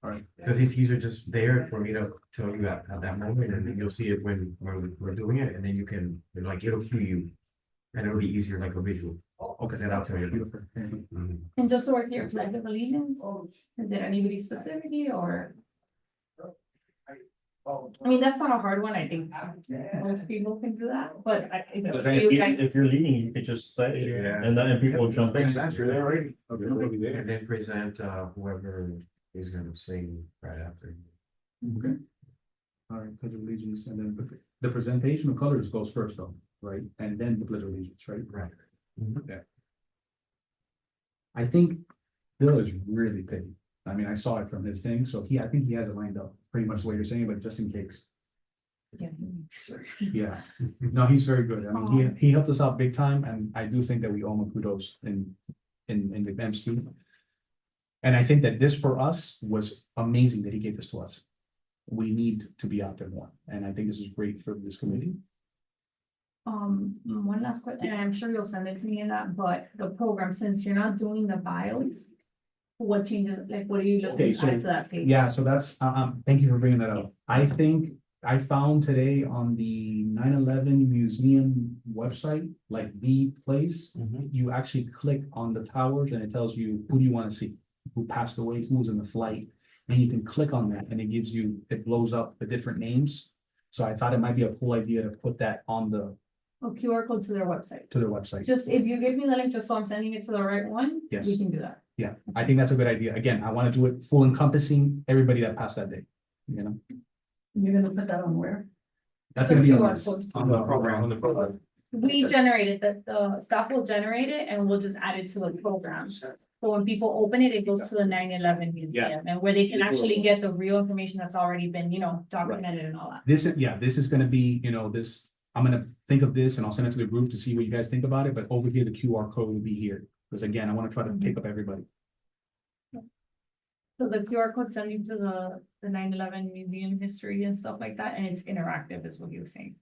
all right. Because it's easier just there for me to tell you at that moment, and then you'll see it when we're doing it, and then you can, like, it'll cue you. And it'll be easier like a visual. Okay, then I'll tell you. Beautiful. Mhm. and just so we're clear, flag of allegiance, is there anybody specifically or? I mean, that's not a hard one, I think most people can do that, but If you're leading, you could just say, it, Yeah. and then people will jump in. Makes sense, you're there already. And then present whoever is gonna sing right after. Okay. All right, pledge of allegiance, and then the presentation of colors goes first though, right? And then the pledge of allegiance, right? Right. I think Bill is really picky. I mean, I saw it from his thing, so I think he has it lined up, pretty much what you're saying, but just in case. Yeah, sure. Yeah, no, he's very good. I mean, he helped us out big time, and I do think that we owe him kudos in in the MC. And I think that this for us was amazing that he gave this to us. We need to be out there more, and I think this is great for this committee. One last question, and I'm sure you'll send it to me in that, but the program, since you're not doing the bios. What changes, like, what are you Okay, looking to add so- to that page? Yeah, so that's, thank you for bringing that up. I think I found today on the 9/11 museum website, like the place, you actually click on the towers and it tells you who do you want to see, who passed away, who was in the flight. And you can click on that and it gives you, it blows up the different names. So I thought it might be a cool idea to put that on A QR code to their website. to their website. Just if you give me the link, just so I'm sending it to the right one. Yes. We can do that. Yeah, I think that's a good idea. Again, I want to do it full encompassing everybody that passed that day, you know? You're gonna put that on where? That's gonna be on QR this. code. On the program. On the program. We generate it, the staff will generate it and we'll just add it to the program. So when people open it, it goes to the 9/11 museum and where they can actually get the real information that's already been, documented and all that. This is, yeah, this is gonna be, this, I'm gonna think of this and I'll send it to the group to see what you guys think about it, but over here, the QR code will be here. Because again, I wanna try to pick up everybody. So the QR code sends you to the 9/11 museum history and stuff like that, and it's interactive is what you were saying.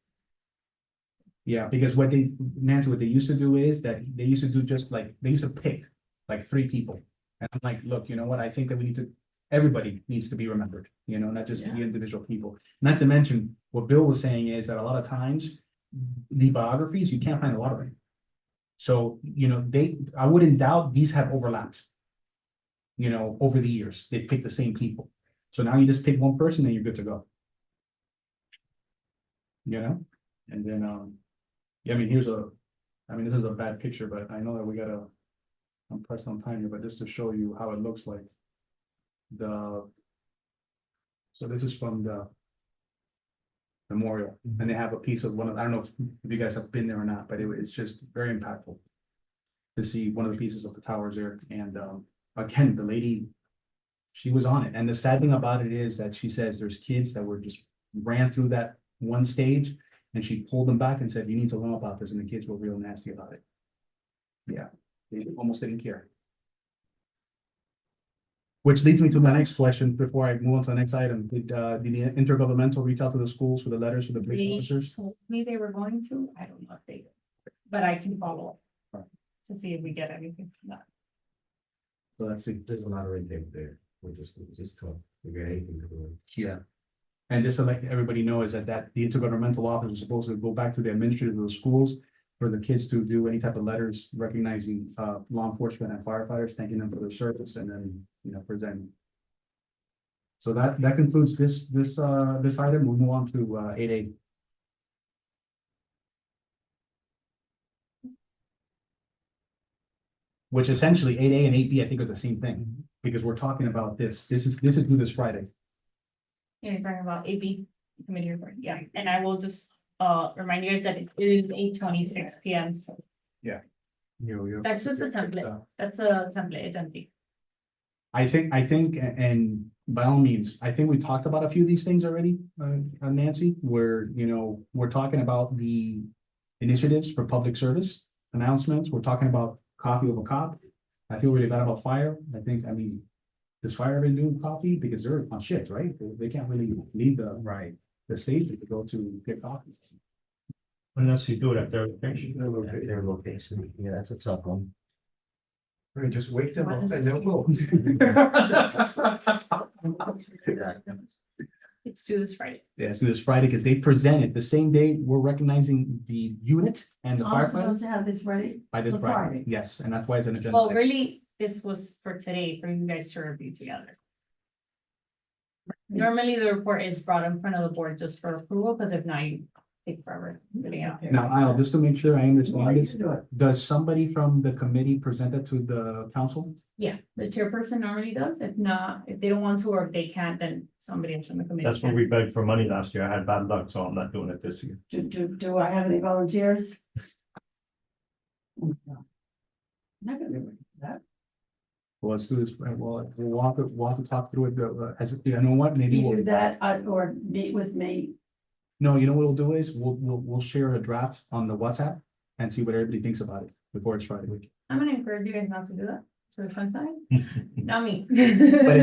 Yeah, because Nancy, what they used to do is that they used to do just like, they used to pick like 3 people. And I'm like, look, you know what, I think that everybody needs to be remembered, not just the Yeah. individual people. Not to mention, what Bill was saying is that a lot of times, the biographies, you can't find a lot of them. So, I wouldn't doubt these have overlapped. Over the years, they picked the same people. So now you just pick one person and you're good to go. And then, yeah, I mean, this is a bad picture, but I know that I'm pressed on time here, but just to show you how it looks like. So this is from the memorial, and they have a piece of I don't know if you guys have been there or not, but it's just very impactful to see one of the pieces of the towers there. And again, the lady, she was on it. And the sad thing about it is that she says there's kids that ran through that one stage and she pulled them back and said, you need to learn about this. And the kids were real nasty about it. Yeah, they almost didn't care. Which leads me to my next question before I move on to the next item. Did the intergovernmental reach out to the schools for the letters for the police They officers? told me they were going to, I don't know if they did, but I can follow up. To see if we get anything from that. So let's see. There's a lot of red tape there, which is just tough to get anything to do. Yeah. And just to let everybody know is that the intergovernmental office is supposed to go back to the administrators of the schools for the kids to do any type of letters recognizing law enforcement and firefighters, thanking them for their service, and then, present. So that concludes this item. We'll move on to 8A. Which essentially 8A and 8B, I think, are the same thing, because we're talking about this. This is due this Friday. Yeah, you're talking about AB committee report, yeah, and I will just remind you guys that it is 8:26 PM. So that's just a template, that's a template, it's empty. I think, and by all means, I think we talked about a few of these things already, Nancy, where, we're talking about the initiatives for public service announcements. We're talking about coffee over cop. I feel really bad about fire. Does fire ever do coffee? Because they're on shift, right? They can't really leave the station to go to get coffee. Unless you do it at their location. Their location, yeah, that's a tough one. Right, just wake them up and they'll go. It's due this Friday. Yeah, so this Friday, because they presented the same day we're recognizing the unit and the I'm firefighters supposed to have this ready? by this for Friday. Friday. Yes, and that's why it's an agenda. Well, item. really, this was for today, for you guys to review together. Normally, the report is brought in front of the board just for approval, because if not, you take forever getting out. Now, I'll just to make sure I Well, understand you this, can do it. does somebody from the committee present it to the council? Yeah, the chairperson normally does. If not, if they don't want to, or if they can't, then somebody else from the committee. That's when can. we begged for money last year. I had bad luck, so I'm not doing it this year. Do I have any volunteers? No. Not gonna be able to do that. Well, let's do this, we'll have to talk through it, as, you know what, maybe Either we'll, that, or meet with me. no, you know what we'll do is, we'll share a draft on the WhatsApp and see what everybody thinks about it before it's Friday week. I'm gonna encourage you guys not to do that, so it's fun time, not me. But in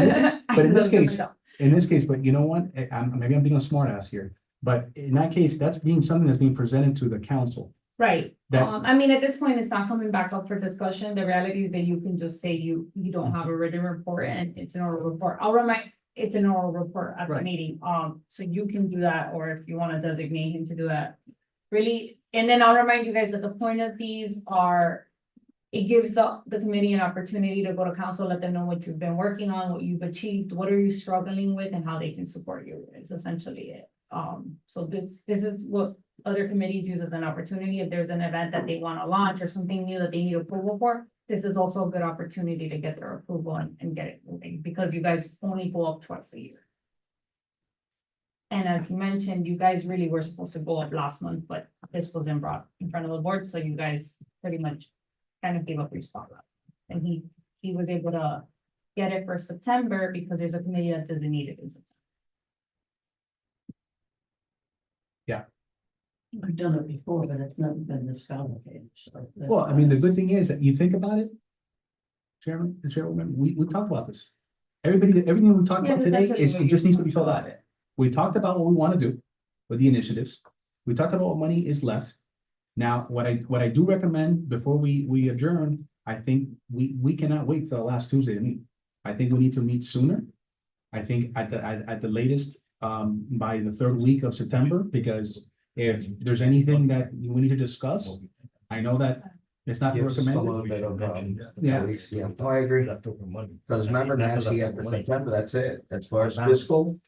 this- I but in this love doing case- myself. In this case, but you know what? Maybe I'm being a smart ass here, but in that case, that's being something that's being presented to the council. Right, That- I mean, at this point, it's not coming back up for discussion, the reality is that you can just say you don't have a written report and it's an oral report, I'll remind. It's an oral report at the Right. meeting, so you can do that, or if you wanna designate him to do that. Really, and then I'll remind you guys that the point of these are. It gives the committee an opportunity to go to council, let them know what you've been working on, what you've achieved, what are you struggling with, and how they can support you, is essentially it. So this is what other committees use as an opportunity, if there's an event that they wanna launch or something new that they need approval for. This is also a good opportunity to get their approval and get it moving, because you guys only go up twice a year. And as you mentioned, you guys really were supposed to go up last month, but this wasn't brought in front of the board, so you guys pretty much kind of gave up your spot last. And he was able to get it for September because there's a committee that doesn't need it in September. I've done it before, but it's never been this complicated, so. that's Well, I mean, the good thing is that you think about it. Chairman, and Chairwoman, we talked about this. Everything we talked about today is, it just needs to be filled out. We talked about what we want to do with the initiatives. We talked about what money is left. Now, what I do recommend before we adjourn, I think we cannot wait till the last Tuesday to meet. I think we need to meet sooner. I think at the latest, by the third week of September, because if there's anything that we need to discuss, I know that it's not Gives us a little recommended. bit of, Yeah. yeah, no, I agree. Leftover money. Because remember, Nancy, after September, that's it. As far as Advance. fiscal,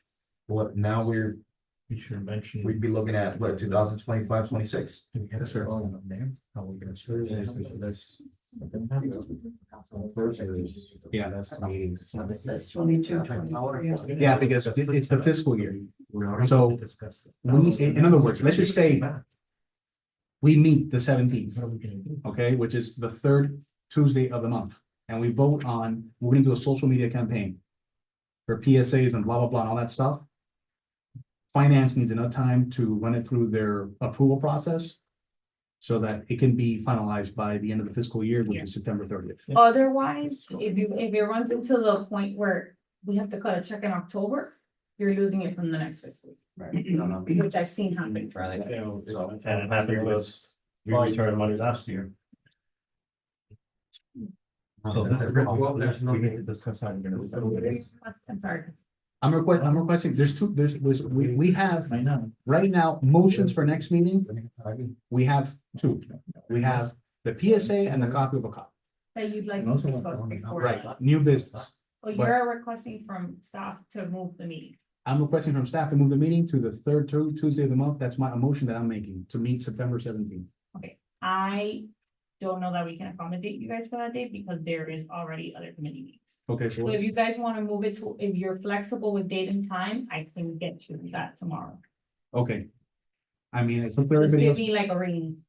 what, now We should mention. we'd be looking at, what, 2025, 26? Yes, sir. How we gonna serve this? Yeah, that's. It says 22, 23. Yeah, because it's the fiscal year. So, in other words, let's just say we meet the 17th, okay, which is the third Tuesday of the month. And we vote on, we're gonna do a social media campaign for PSAs and blah, blah, blah, and all that stuff. Finance needs enough time to run it through their approval process so that it can be finalized by the end of the fiscal year, which is September 30th. Otherwise, if it runs into the point where we have to cut a check in October, you're losing it from the next fiscal, Right. No, no. year, which I've seen happen for other. committees. So- And it happened to us, we returned money last year. So there's no- we need to discuss how we're gonna do this. I'm sorry. I'm requesting, we have, right now, motions for next meeting, we have two. We have the PSA and the copy of a cop, That you'd like to discuss before. right, new business. Well, you're requesting from staff to move the meeting. I'm requesting from staff to move the meeting to the third Tuesday of the month. That's a motion that I'm making to meet September 17th. I don't know that we can accommodate you guys for that date because there is already other committee meetings. Okay, So so if you guys want to move it to, if you're flexible with date and time, I can get you that tomorrow. okay. I mean, it's up to Just everybody give else. me like a ring.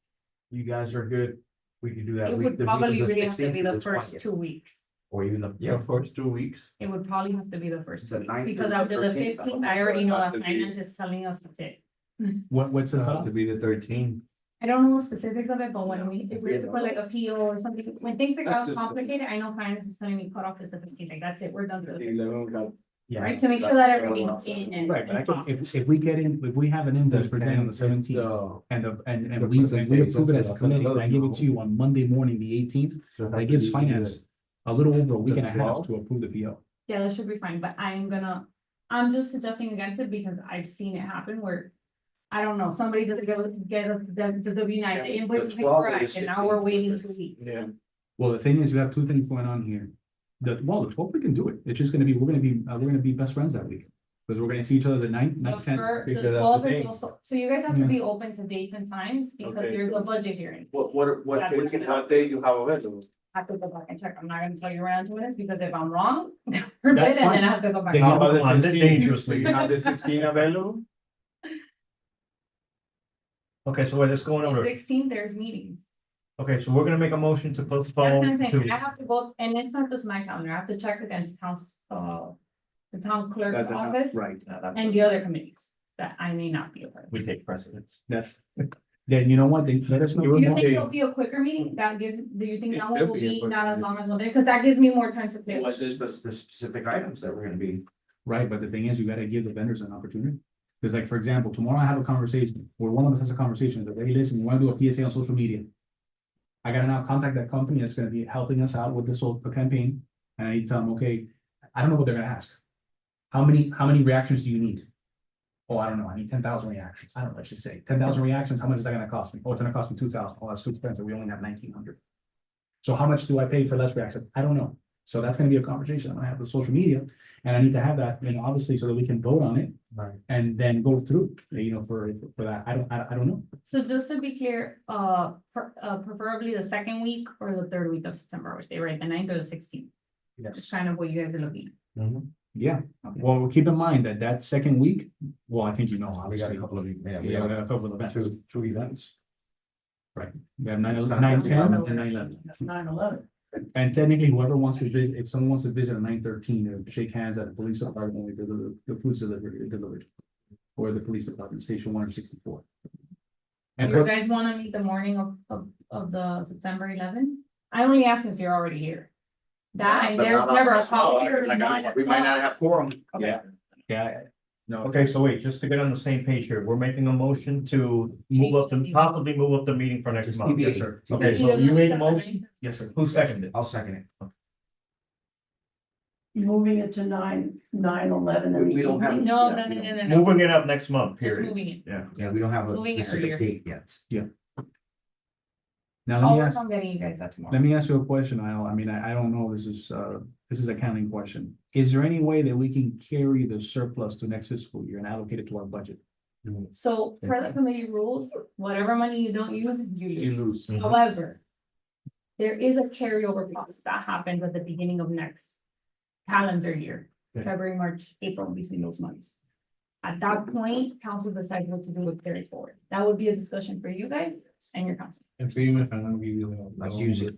You guys are good. We could do that. It week, would the week of probably the really have to 16th be to the first 20th, 2 weeks. Or even the, The yeah, first 2 weeks. It would probably have to be the first The 2 weeks, 9th because through the after the 13th, 15th, I already know that to be- finance is telling us that's it. What's the To cutoff? be the 13. I don't know the specifics of it, but when if we have to put like a PO or something, when things are That's just- complicated, I know finance is telling me cut off is the 15th, like that's it, we're done for the 15th. 11 got. yeah. Right, to make sure that everything's in and. Right, but I and can, processed. if we get in, if we have an invoice presented on the 17th and we approve it as a committee, and I give it to you on Monday morning, the 18th, that gives finance a little over a week and a half to approve the PO. Yeah, that should be fine, but I'm just suggesting against it because I've seen it happen where. I don't know, somebody doesn't get the W-9, the invoice is 12 or the incorrect, and now we're 16th. waiting 2 weeks. Yeah. Well, the thing is, you have two things going on here. The 12th, we can do it. It's just gonna be, we're gonna be best friends that week. Because we're gonna see each other the 9th, But 10th. for because the that's 12 the is date. also, so you guys have to Yeah. be open to dates and times because Okay. there's a budget hearing. What day you have available? I have to go back and check, I'm not gonna tell you around 2 minutes because if I'm wrong, forbid, That's and then fine. I have to go back. Then How about the On the 16? dangerously. You have the 16 available? Okay, so let's go in order. 16th, there's meetings. Okay, so we're gonna make a motion to That's what I'm postpone saying, to. I have to go, and it's not just my calendar, I have to check against the town clerk's office Right. and the other committees that I may not be a part of. We take precedence. That's, then you know what, they let us know. Do you think it'll be a quicker meeting? That gives, do you think It that should one will be a be quicker not as meeting. long as one day? Because that gives me more time to play. What's the specific items that we're gonna be? Right, but the thing is, you gotta give the vendors an opportunity. Because like, for example, tomorrow I have a conversation, where one of us has a conversation, that, hey, listen, you wanna do a PSA on social media. I gotta now contact that company that's gonna be helping us out with this whole campaign, and I need to tell them, okay, I don't know what they're gonna ask. How many reactions do you need? Oh, I don't know, I need 10,000 reactions, I don't know, let's just say, 10,000 reactions, how much is that gonna cost me? Oh, it's gonna cost me 2,000, oh, that's too expensive, we only have 1,900. So how much do I pay for less reactions? I don't know. So that's gonna be a conversation I'm gonna have with social media, and I need to have that, obviously, so that we can vote on it. Right. And then go through, for that, I don't know. So just to be clear, preferably the second week or the third week of September, which they write the 9th or the 16th. That's kind of what you guys are looking at. Yeah, well, keep in mind that that second week, well, I think you know, We got obviously. a couple of, yeah, we Yeah, we got got a couple of events. two events. We have 9/10 and 9/11. 9/11. And technically, whoever wants to visit, if someone wants to visit on 9/13, they shake hands at the police department when we deliver the food's delivered. Or the police department, station 164. And You for- guys wanna meet the morning of the September 11th? I only asked since you're already here. That, and there's never a call. We might not have quorum. yeah, no, Okay, so wait, just to get on the same page here, we're making a motion to possibly move up the meeting for next month. yes, sir. Okay, so you made a motion, Yes, sir. who seconded it? I'll second it. Moving it to 9/11. in the We don't have- evening. No, Yeah, no, no, we no, don't- no, no, Moving it up next month, just period. moving it. Yeah. Yeah, we don't have a Moving it specific earlier. date yet. Now, I'll let me work ask, on getting you guys that tomorrow. let me ask you a question, I don't know, this is a counting question. Is there any way that we can carry the surplus to next fiscal year and allocate it to our budget? So per the committee rules, whatever money you don't use, you You lose. lose. However, there is a carryover process that happens at the beginning of next calendar year, Okay. February, March, April, between those months. At that point, council decides what to do with carry forward. That would be a discussion for you guys and your council. And pretty much, I'm gonna give you. Let's use it.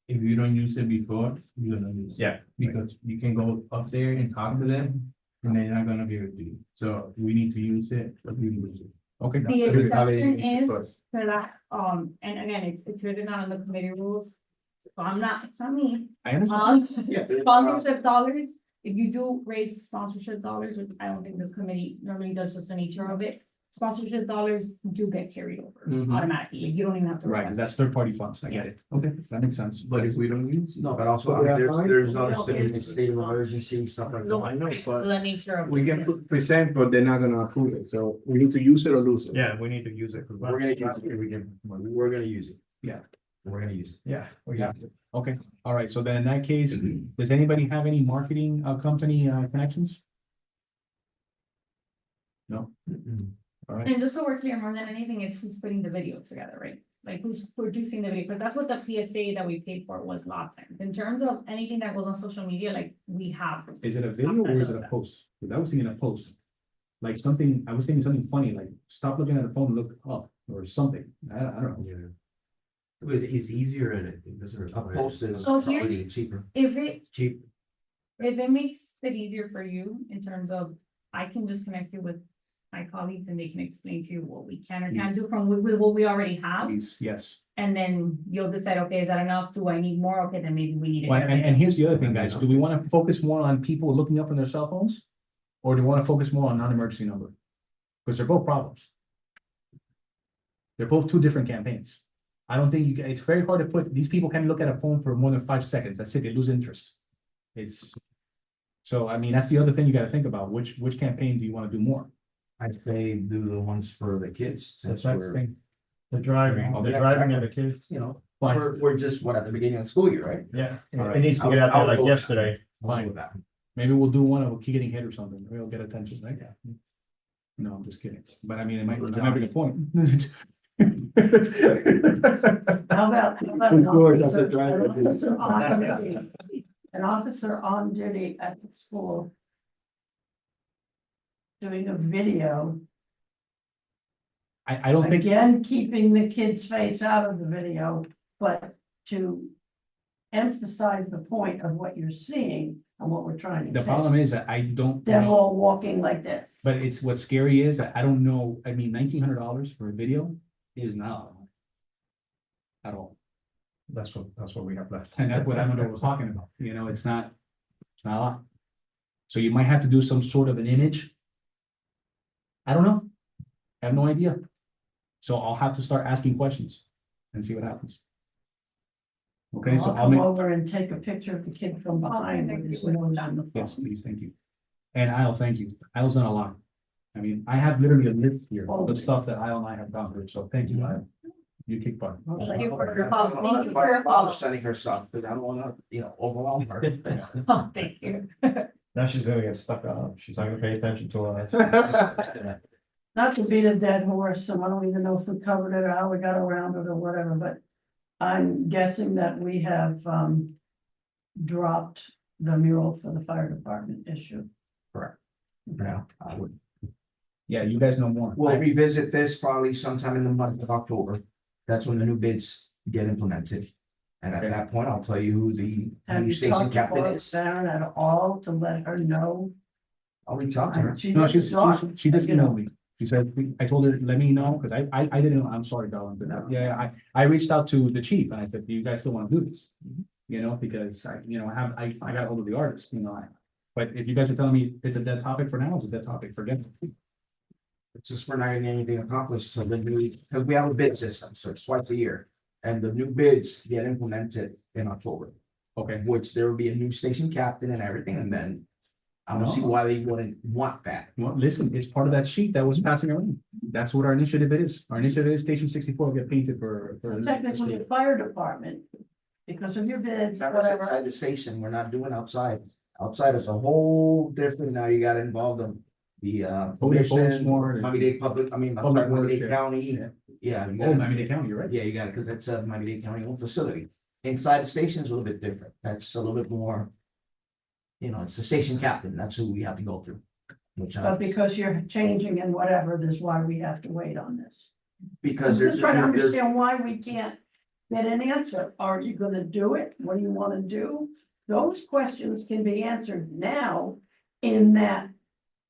If you don't use it before, you're gonna use it. Yeah. Because you can go up there and talk to them, and they're not gonna give it to you. So we need to use it, but we use it. Okay. The so we have exception it is- first. For that, and again, it's written out in the committee rules. So it's not me. I understand. Sponsorship dollars, if you do raise sponsorship dollars, which I don't think this committee normally does, just the nature of it. Sponsorship dollars do get carried over Mhm. automatically, you don't even have to. Right, request that's third-party funds, I get it. Okay, that makes sense. But if we don't use. No, but also, But we have time. there's other Okay. state of emergency, stuff like No, that. I know, it. but The nature of. we it. can present, but they're not gonna approve it, so we need to use it or lose it. Yeah, we need to use it. We're gonna use it, we're gonna use it. Yeah. We're gonna use it. Yeah, we have to. Okay, all right, so then in that case, does anybody have any marketing company connections? No? All right, And just so we're clear, more than anything, it's who's putting the video together, right? Like who's producing the video, because that's what the PSA that we paid for was last time. In terms of anything that goes on social media, like we have. is it a video or is it a post? Because I was thinking a post. Like something, I was thinking something funny, like stop looking at the phone, look up or something. I don't know. Yeah. It's easier and it doesn't. A post is So probably here's- cheaper, If it cheap. makes it easier for you in terms of, I can just connect you with my colleagues and they can explain to you what we can or can't do from with what we already have. Please, yes. And then you'll decide, okay, is that enough? Do I need more? Okay, then maybe we need it. Well, and here's the other thing, guys. Do we want to focus more on people looking up on their cell phones? Or do we want to focus more on non-emergency number? Because they're both problems. They're both two different campaigns. I don't think it's very hard to put, these people can look at a phone for more than 5 seconds. That's it, they lose interest. So, I mean, that's the other thing you gotta think about. Which campaign do you want to do more? I'd say do the ones for the kids, since That's the we're, thing. The driving and the kids. you know, Fine. we're just, at the beginning of the school year, right? Yeah, All right. it needs to get out there like yesterday. Fine with that. Maybe we'll do one of getting hit or something. Maybe it'll get attention, right? No, I'm just kidding. But I mean, it might have a good point. How about an officer on duty at the school doing a video, I don't think, again, keeping the kid's face out of the video, but to emphasize the point of what you're seeing and what we're trying to the fix. problem is that I don't Them know. all walking like this. But it's what's scary is that I don't know, I mean, $1,900 for a video, is not. At all. That's what we have left. And that's what Amador was talking about, you know, it's not a lot. So you might have to do some sort of an image. I don't know. I have no idea. So I'll have to start asking questions and see what happens. Okay, so I'll I'll come make, over and take a picture of the kid from behind with his nose on the yes, phone. please, thank you. And I'll thank you. I'le's done a lot. I mean, I have literally a list here of the stuff that Ile and I have gone through, so thank you, Ile. You kick butt. Thank you for your I'm follow. Thank you for your follow. sending her stuff, because I don't wanna, overwhelm her. Oh, thank you. Now she's gonna get stuck up. She's not gonna pay attention to us. Not to beat a dead horse, and I don't even know if we covered it or how we got around it or whatever, but I'm guessing that we have, dropped the mural for the fire department issue. Yeah, I would. Yeah, you guys know more. We'll revisit this probably sometime in the month of October. That's when the new bids get implemented. And at Okay. that point, I'll tell you who the Have new you station talked to captain Barb is. Sharon at all to let her know? I'll reach out to her. No, she just you know. emailed me. She said, I told her, let me know, because I didn't, I'm sorry, darling, but No. yeah, I reached out to the chief and I said, do you guys still want to do this? You know, because I got hold of the artist, but if you guys are telling me it's a dead topic for now, it's a dead topic, forget it. It's just we're not getting anything accomplished, so then because we have a bid system, so it's twice a year. And the new bids get implemented in October, Okay, which there will be a new station captain and everything, and then I don't see No. why they wouldn't want that. well, listen, it's part of that sheet that was passing around. That's what our initiative is. Our initiative is Station 64 will get painted for. Technically, the fire department, because of your bids, That was whatever. inside the station, we're not doing outside. Outside is a whole different, now you gotta involve them, the commission, more. Miami-Dade Public, I mean, I'm Public sorry, Works, Miami-Dade yeah. County, Yeah. yeah. you Oh, gotta- Miami-Dade County, you're right. Yeah, you got it, because it's a Miami-Dade County owned facility. Inside the station is a little bit different. That's a little bit more. It's the station captain. That's who we have to go through. Which But because you're changing and whatever, that's why we have to wait on this. because I'm there's, just trying to there's, understand why we can't get an answer. Are you gonna do it? What do you wanna do? Those questions can be answered now in that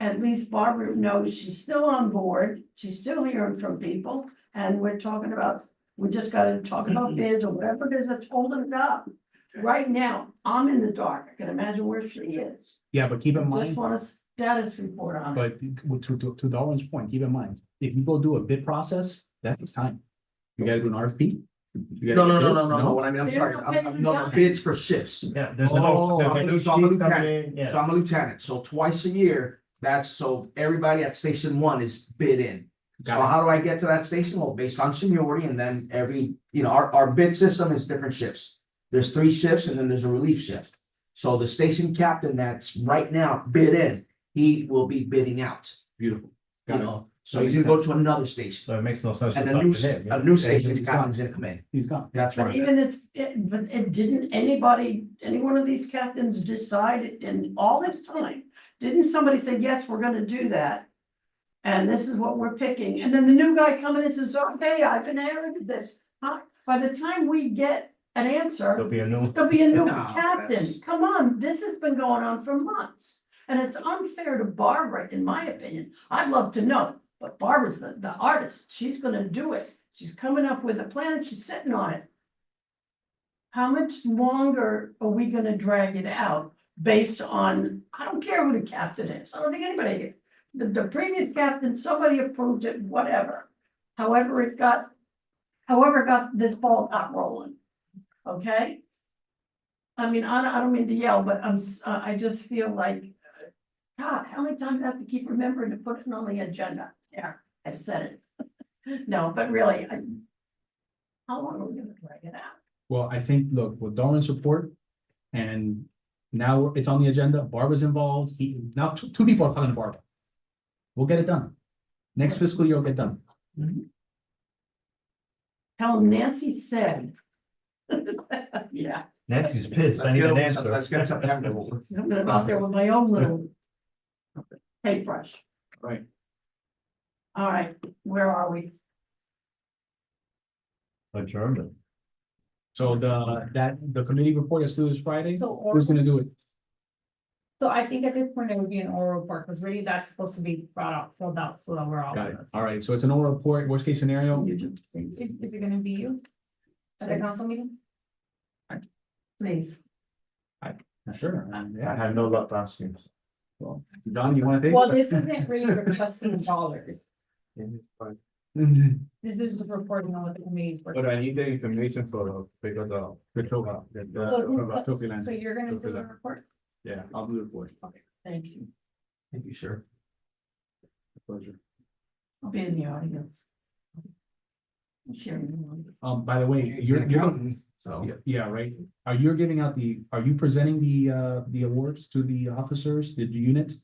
at least Barbara knows she's still on board, she's still hearing from people, and we're talking about, we just gotta talk about bids or whatever it is that's holding it up. Right now, I'm in the dark. I can imagine where she is. Yeah, but keep in mind. Just want a status report on it. But to Darwin's point, keep in mind, if you go do a bid process, that takes time. You gotta do an RFP. You gotta no, get no, bids, no, no, no, what I mean, I'm They're sorry, not no, paying bids for shifts. Yeah, there's Oh, no. I'm a chief lieutenant. coming in, So Yeah, I'm a lieutenant, so twice a year, that's so everybody at station one is bid in. So Got it. how do I get to that station? Well, based on seniority and then our bid system is different shifts. There's 3 shifts and then there's a relief shift. So the station captain that's right now bid in, he will be bidding out, Beautiful. you Got it. know, so he's gonna go to another station. so it makes no sense. to And talk to him, yeah. a new he's station gone. captain's gonna come in. He's gone. That's But right. even but it didn't any one of these captains decide in all this time? Didn't somebody say, yes, we're gonna do that? And this is what we're picking, and then the new guy coming and says, okay, I've inherited this. Huh? By the time we get an answer, There'll be a new. there'll be a new No, captain. that's- Come on, this has been going on for months. And it's unfair to Barbara, in my opinion. I'd love to know, but Barbara's the artist. She's gonna do it. She's coming up with a plan and she's sitting on it. How much longer are we gonna drag it out based on, I don't care who the captain is. I don't think anybody, the previous captain, somebody approved it, whatever. However got this ball got rolling. Okay? I mean, I don't mean to yell, but I just feel like, God, how many times I have to keep remembering to put it on the agenda? Yeah, I've said it. No, but really, how long are we gonna drag it out? Well, I think, look, with Darwin's support, and now it's on the agenda, Barbara's involved, now two people are talking to Barbara. We'll get it done. Next fiscal year will get done. Tell Nancy said. Yeah, Nancy's pissed, I need an answer. Let's get September. I'm gonna go out there with my own little paintbrush. Right. All right, where are we? Adjournment. So the committee report is due this Friday, So who's gonna do it? So I think at this point it would be an oral report, because really that's supposed to be brought out, filled out, so that we're all. Got it. All right, so it's an oral report, worst case scenario. You just, Is it gonna be you? At the council meeting? please. Sure. I had no luck last year. Well, Don, you wanna take? Well, this isn't really requesting dollars. But This is just reporting on what the committee is working. But I need the information for because the trophy, trophy land. So you're gonna do Trophy the land. report? Yeah, I'll do the report. Thank you. Thank you, sir. Pleasure. I'll be in the audience. I'm sharing the audience. By the way, you're, So. yeah, right. Are you giving out are you presenting the awards to the officers, the unit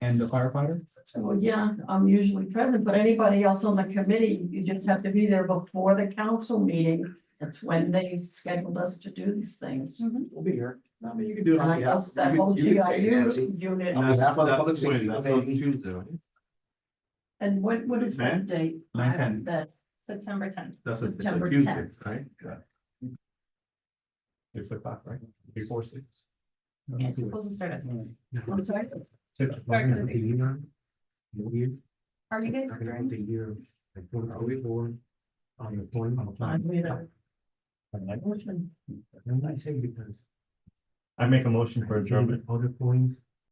and the firefighter? So, yeah, I'm usually present, but anybody else on the committee, you just have to be there before the council meeting. That's when they scheduled us to do these things. We'll be here. I mean, you can do it And on I behalf. guess that you whole can- you can take it, Nancy. GIU unit, On behalf of the public That's when, safety that's on committee. Tuesday, right? and what is that date? 9/10. That, September tenth. That's a September Tuesday, 10th. right? 6 o'clock, right? Before 6. Yeah, it's supposed to start at 6. I'm sorry. 6 Start o'clock. at 6. Are you guys agreeing? The year, like, are we born on the point? I made a motion. I say because. I make a motion for adjournment. Other points